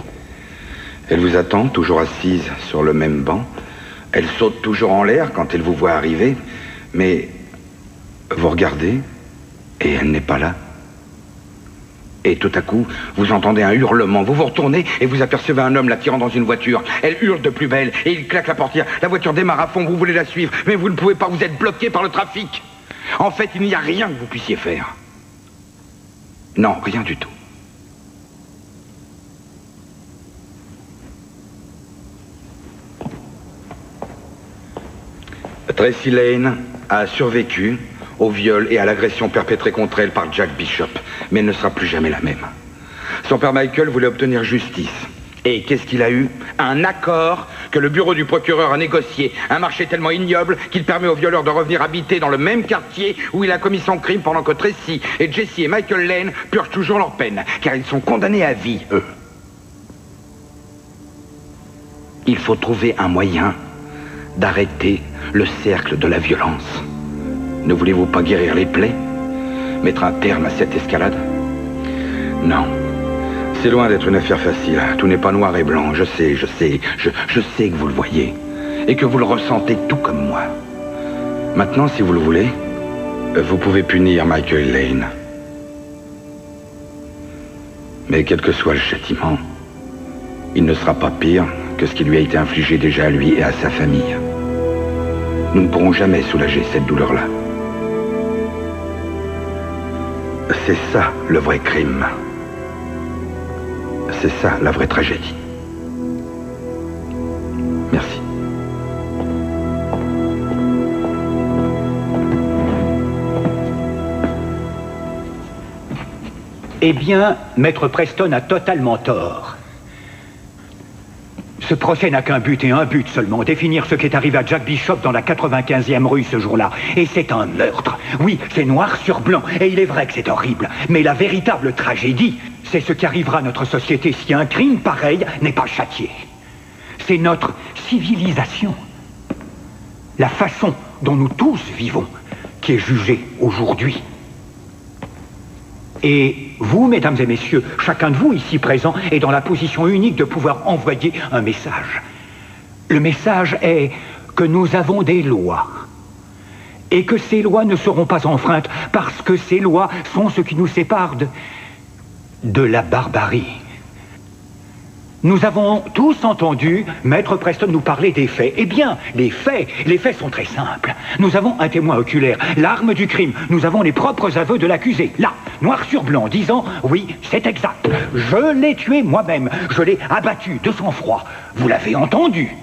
Elle vous attend, toujours assise sur le même banc. Elle saute toujours en l'air quand elle vous voit arriver. Mais vous regardez et elle n'est pas là. Et tout à coup, vous entendez un hurlement. Vous vous retournez et vous apercevez un homme la tirant dans une voiture. Elle hurle de plus belle et il claque la portière. La voiture démarre à fond, vous voulez la suivre, mais vous ne pouvez pas, vous êtes bloqué par le trafic. En fait, il n'y a rien que vous puissiez faire. Non, rien du tout. Tracy Lane a survécu au viol et à l'agression perpétrée contre elle par Jack Bishop, mais elle ne sera plus jamais la même. Son père Michael voulait obtenir justice. Et qu'est-ce qu'il a eu? Un accord que le bureau du procureur a négocié. Un marché tellement ignoble qu'il permet au violeur de revenir habiter dans le même quartier où il a commis son crime pendant que Tracy et Jesse et Michael Lane purgent toujours leur peine, car ils sont condamnés à vie, eux. Il faut trouver un moyen d'arrêter le cercle de la violence. Ne voulez-vous pas guérir les plaies? Mettre un terme à cette escalade? Non. C'est loin d'être une affaire facile. Tout n'est pas noir et blanc. Je sais que vous le voyez. Et que vous le ressentez tout comme moi. Maintenant, si vous le voulez, vous pouvez punir Michael Lane. Mais quel que soit le châtiment, il ne sera pas pire que ce qui lui a été infligé déjà à lui et à sa famille. Nous ne pourrons jamais soulager cette douleur-là. C'est ça le vrai crime. C'est ça la vraie tragédie. Merci. Eh bien, Maître Preston a totalement tort. Ce procès n'a qu'un but et un but seulement, définir ce qui est arrivé à Jack Bishop dans la 95e rue ce jour-là. Et c'est un meurtre. Oui, c'est noir sur blanc, et il est vrai que c'est horrible. Mais la véritable tragédie, c'est ce qui arrivera à notre société si un crime pareil n'est pas châtié. C'est notre civilisation. La façon dont nous tous vivons, qui est jugée aujourd'hui. Et vous, mesdames et messieurs, chacun de vous ici présent est dans la position unique de pouvoir envoyer un message. Le message est que nous avons des lois. Et que ces lois ne seront pas enfreintes parce que ces lois sont ce qui nous sépare de la barbarie. Nous avons tous entendu Maître Preston nous parler des faits. Eh bien, les faits sont très simples. Nous avons un témoin oculaire, l'arme du crime. Nous avons les propres aveux de l'accusé, là, noir sur blanc, disant « Oui, c'est exact. Je l'ai tué moi-même. Je l'ai abattu de sang-froid. Vous l'avez entendu.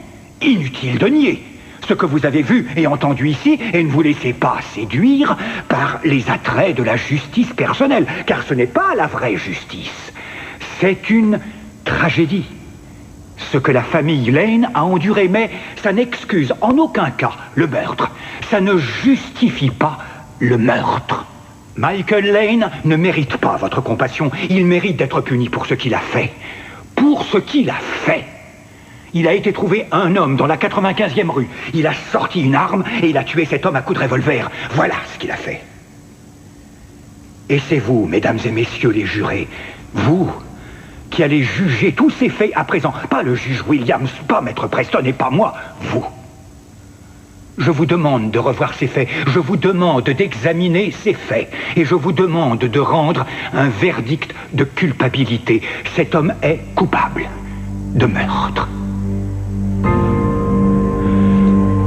Inutile de nier. Ce que vous avez vu et entendu ici, et ne vous laissez pas séduire par les attraits de la justice personnelle, car ce n'est pas la vraie justice. C'est une tragédie. Ce que la famille Lane a enduré, mais ça n'excuse en aucun cas le meurtre. Ça ne justifie pas le meurtre. Michael Lane ne mérite pas votre compassion. Il mérite d'être puni pour ce qu'il a fait. Pour ce qu'il a fait. Il a été trouvé un homme dans la 95e rue. Il a sorti une arme et il a tué cet homme à coups de revolver. Voilà ce qu'il a fait. Et c'est vous, mesdames et messieurs les jurés, vous qui allez juger tous ces faits à présent. Pas le juge Williams, pas Maître Preston et pas moi, vous. Je vous demande de revoir ces faits, je vous demande d'examiner ces faits, et je vous demande de rendre un verdict de culpabilité. Cet homme est coupable de meurtre.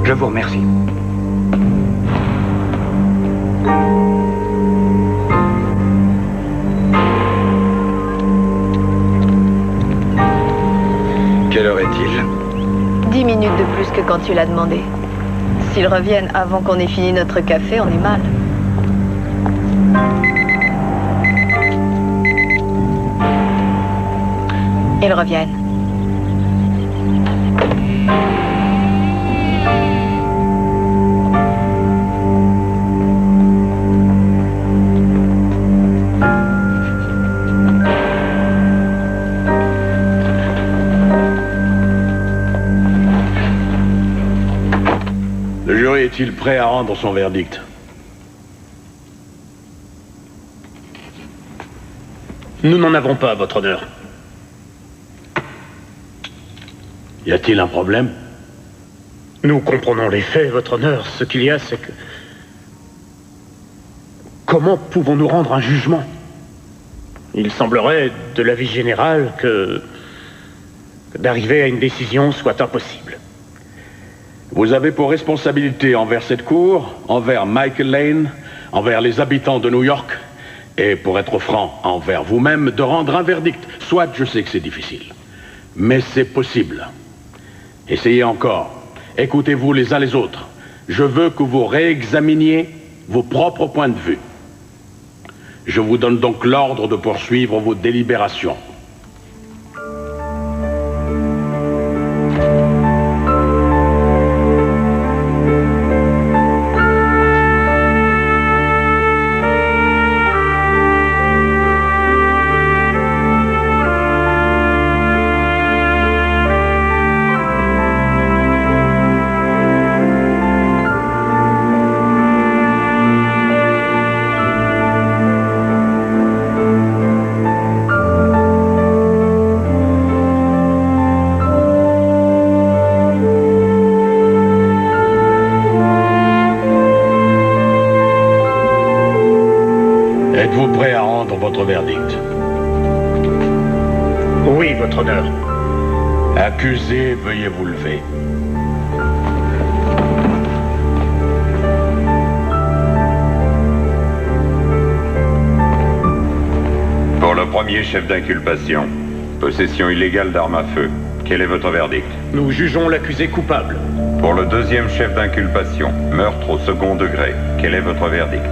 Je vous remercie. Quelle heure est-il? 10 minutes de plus que quand tu l'as demandé. S'ils reviennent avant qu'on ait fini notre café, on est mal. Ils reviennent. Le jury est-il prêt à rendre son verdict? Nous n'en avons pas, votre honneur. Y a-t-il un problème? Nous comprenons les faits, votre honneur. Ce qu'il y a, c'est que... Comment pouvons-nous rendre un jugement? Il semblerait, de l'avis général, que d'arriver à une décision soit impossible. Vous avez pour responsabilité envers cette cour, envers Michael Lane, envers les habitants de New York, et pour être franc, envers vous-même, de rendre un verdict. Soit je sais que c'est difficile, mais c'est possible. Essayez encore. Écoutez-vous les uns les autres. Je veux que vous réexaminiez vos propres points de vue. Je vous donne donc l'ordre de poursuivre vos délibérations. votre honneur. Accusé, veuillez vous lever. Pour le premier chef d'inculpation, possession illégale d'armes à feu, quel est votre verdict? Nous jugeons l'accusé coupable. Pour le deuxième chef d'inculpation, meurtre au second degré, quel est votre verdict?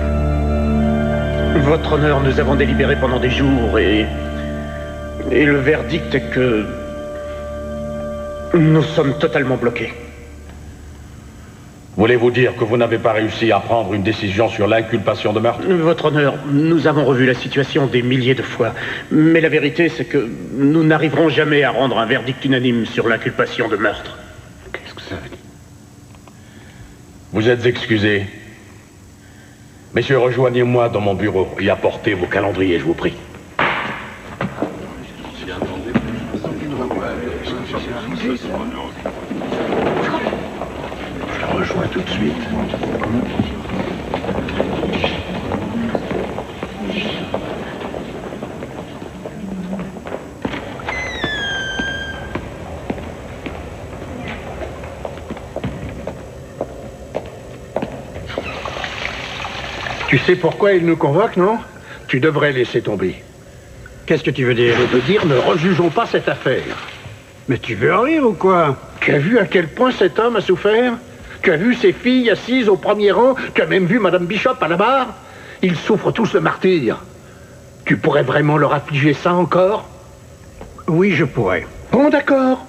Votre honneur, nous avons délibéré pendant des jours et le verdict est que nous sommes totalement bloqués. Voulez-vous dire que vous n'avez pas réussi à prendre une décision sur l'inculpation de meurtre? Votre honneur, nous avons revu la situation des milliers de fois. Mais la vérité, c'est que nous n'arriverons jamais à rendre un verdict unanime sur l'inculpation de meurtre. Qu'est-ce que ça veut dire? Vous êtes excusés. Messieurs, rejoignez-moi dans mon bureau et apportez vos calendriers, je vous prie. Je la rejoins tout de suite. Tu sais pourquoi il nous convoque, non? Tu devrais laisser tomber. Qu'est-ce que tu veux dire? Je veux dire, ne rejugeons pas cette affaire. Mais tu veux en rire ou quoi? Tu as vu à quel point cet homme a souffert? Tu as vu ses filles assises au premier rang? Tu as même vu Madame Bishop à la barre? Ils souffrent tous le martyre. Tu pourrais vraiment leur affliger ça encore? Oui, je pourrais. Bon, d'accord.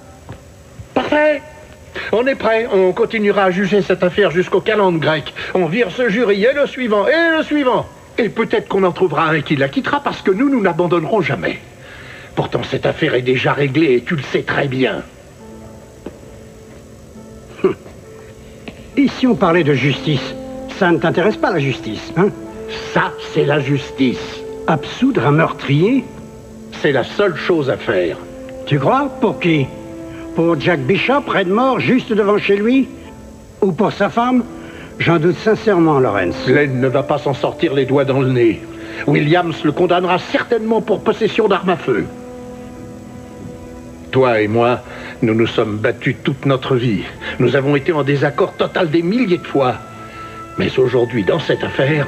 Parfait. On est prêt. On continuera à juger cette affaire jusqu'au calende grec. On vire ce jury et le suivant, et le suivant. Et peut-être qu'on en trouvera un qui la quittera parce que nous n'abandonnerons jamais. Pourtant, cette affaire est déjà réglée et tu le sais très bien. Et si on parlait de justice? Ça ne t'intéresse pas, la justice, hein? Ça, c'est la justice. Absoudre un meurtrier? C'est la seule chose à faire. Tu crois? Pour qui? Pour Jack Bishop, raide mort, juste devant chez lui? Ou pour sa femme? J'en doute sincèrement, Lawrence. Lane ne va pas s'en sortir les doigts dans le nez. Williams le condamnera certainement pour possession d'armes à feu. Toi et moi, nous nous sommes battus toute notre vie. Nous avons été en désaccord total des milliers de fois. Mais aujourd'hui, dans cette affaire,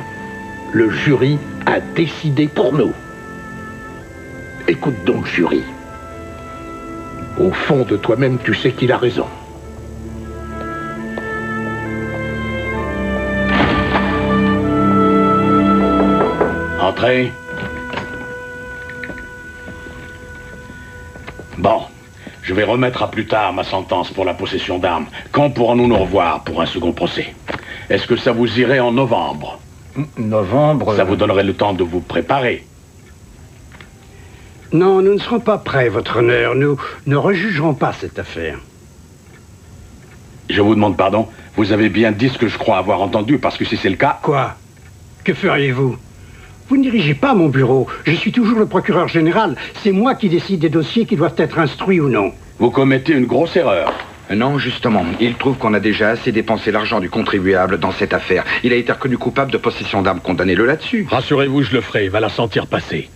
le jury a décidé pour nous. Écoute donc, jury. Au fond de toi-même, tu sais qu'il a raison. Entrez. Bon, je vais remettre à plus tard ma sentence pour la possession d'armes. Quand pourrons-nous nous revoir pour un second procès? Est-ce que ça vous irait en novembre? Novembre? Ça vous donnerait le temps de vous préparer. Non, nous ne serons pas prêts, votre honneur. Nous ne rejugerons pas cette affaire. Je vous demande pardon. Vous avez bien dit ce que je crois avoir entendu, parce que si c'est le cas... Quoi? Que feriez-vous? Vous ne dirigez pas mon bureau. Je suis toujours le procureur général. C'est moi qui décide des dossiers qui doivent être instruits ou non. Vous commettez une grosse erreur. Non, justement. Il trouve qu'on a déjà assez dépensé l'argent du contribuable dans cette affaire. Il a été reconnu coupable de possession d'armes. Condamnez-le là-dessus. Rassurez-vous, je le ferai. Il va la sentir passer.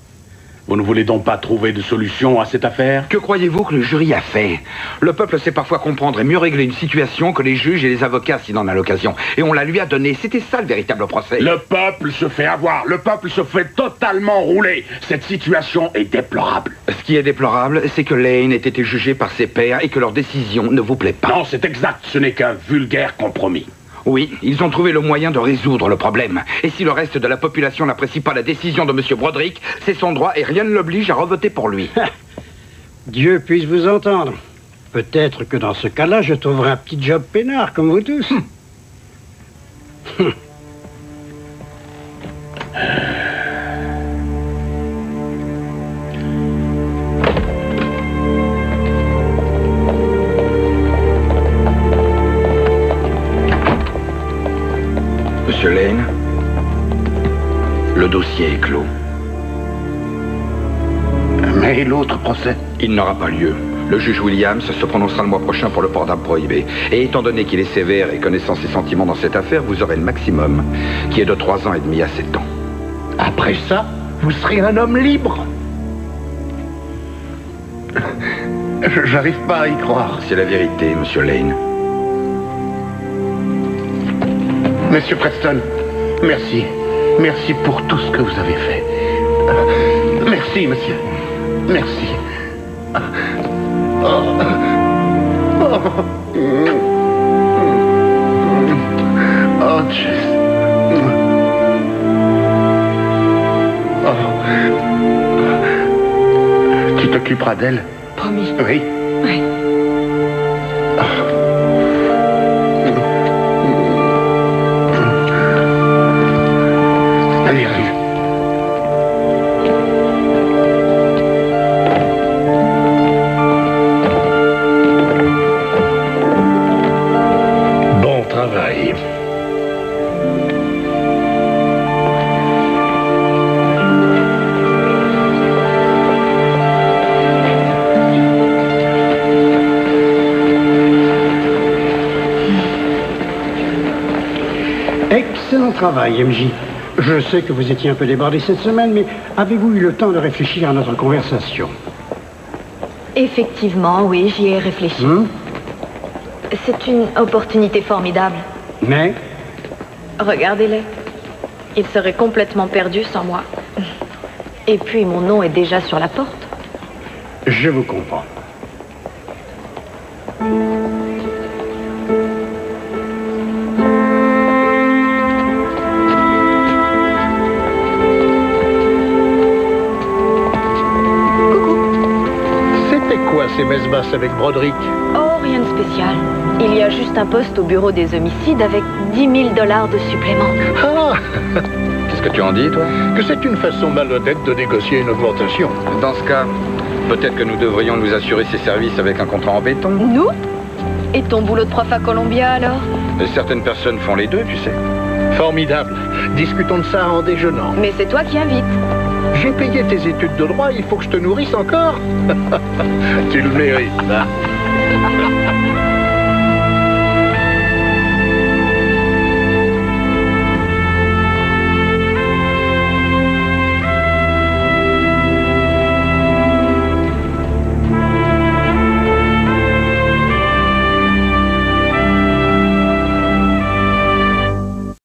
Vous ne voulez donc pas trouver de solution à cette affaire? Que croyez-vous que le jury a fait? Le peuple sait parfois comprendre et mieux régler une situation que les juges et les avocats s'il en a l'occasion. Et on la lui a donnée. C'était ça le véritable procès. Le peuple se fait avoir. Le peuple se fait totalement rouler. Cette situation est déplorable. Ce qui est déplorable, c'est que Lane ait été jugé par ses pairs et que leur décision ne vous plaît pas. Non, c'est exact. Ce n'est qu'un vulgaire compromis. Oui, ils ont trouvé le moyen de résoudre le problème. Et si le reste de la population n'apprécie pas la décision de M. Broderick, c'est son droit et rien ne l'oblige à revoter pour lui. Dieu puisse vous entendre. Peut-être que dans ce cas-là, je trouverai un petit job peinard, comme vous tous. Monsieur Lane, le dossier est clos. Mais l'autre procès? Il n'aura pas lieu. Le juge Williams se prononcera le mois prochain pour le port d'armes prohibé. Et étant donné qu'il est sévère et connaissant ses sentiments dans cette affaire, vous aurez le maximum, qui est de 3 ans et demi à 7 ans. Après ça, vous serez un homme libre. J'arrive pas à y croire. C'est la vérité, monsieur Lane. Monsieur Preston, merci. Merci pour tout ce que vous avez fait. Merci, monsieur. Merci. Oh, Jess. Tu t'occuperas d'elle? Promis. Oui. Oui. Allez, arrive. Bon travail. Excellent travail, MJ. Je sais que vous étiez un peu débordé cette semaine, mais avez-vous eu le temps de réfléchir à notre conversation? Effectivement, oui, j'y ai réfléchi. C'est une opportunité formidable. Mais? Regardez-les. Ils seraient complètement perdus sans moi. Et puis, mon nom est déjà sur la porte. Je vous comprends. Ces messes basses avec Broderick. Oh, rien de spécial. Il y a juste un poste au bureau des homicides avec $10 000 de supplément. Ah! Qu'est-ce que tu en dis, toi? Que c'est une façon malhonnête de négocier une augmentation. Dans ce cas, peut-être que nous devrions nous assurer ces services avec un contrat en béton. Nous? Et ton boulot de prof à Columbia, alors? Et certaines personnes font les deux, tu sais. Formidable. Discutons de ça en déjeunant. Mais c'est toi qui invites. J'ai payé tes études de droit, il faut que je te nourrisse encore. Tu le mérites, hein?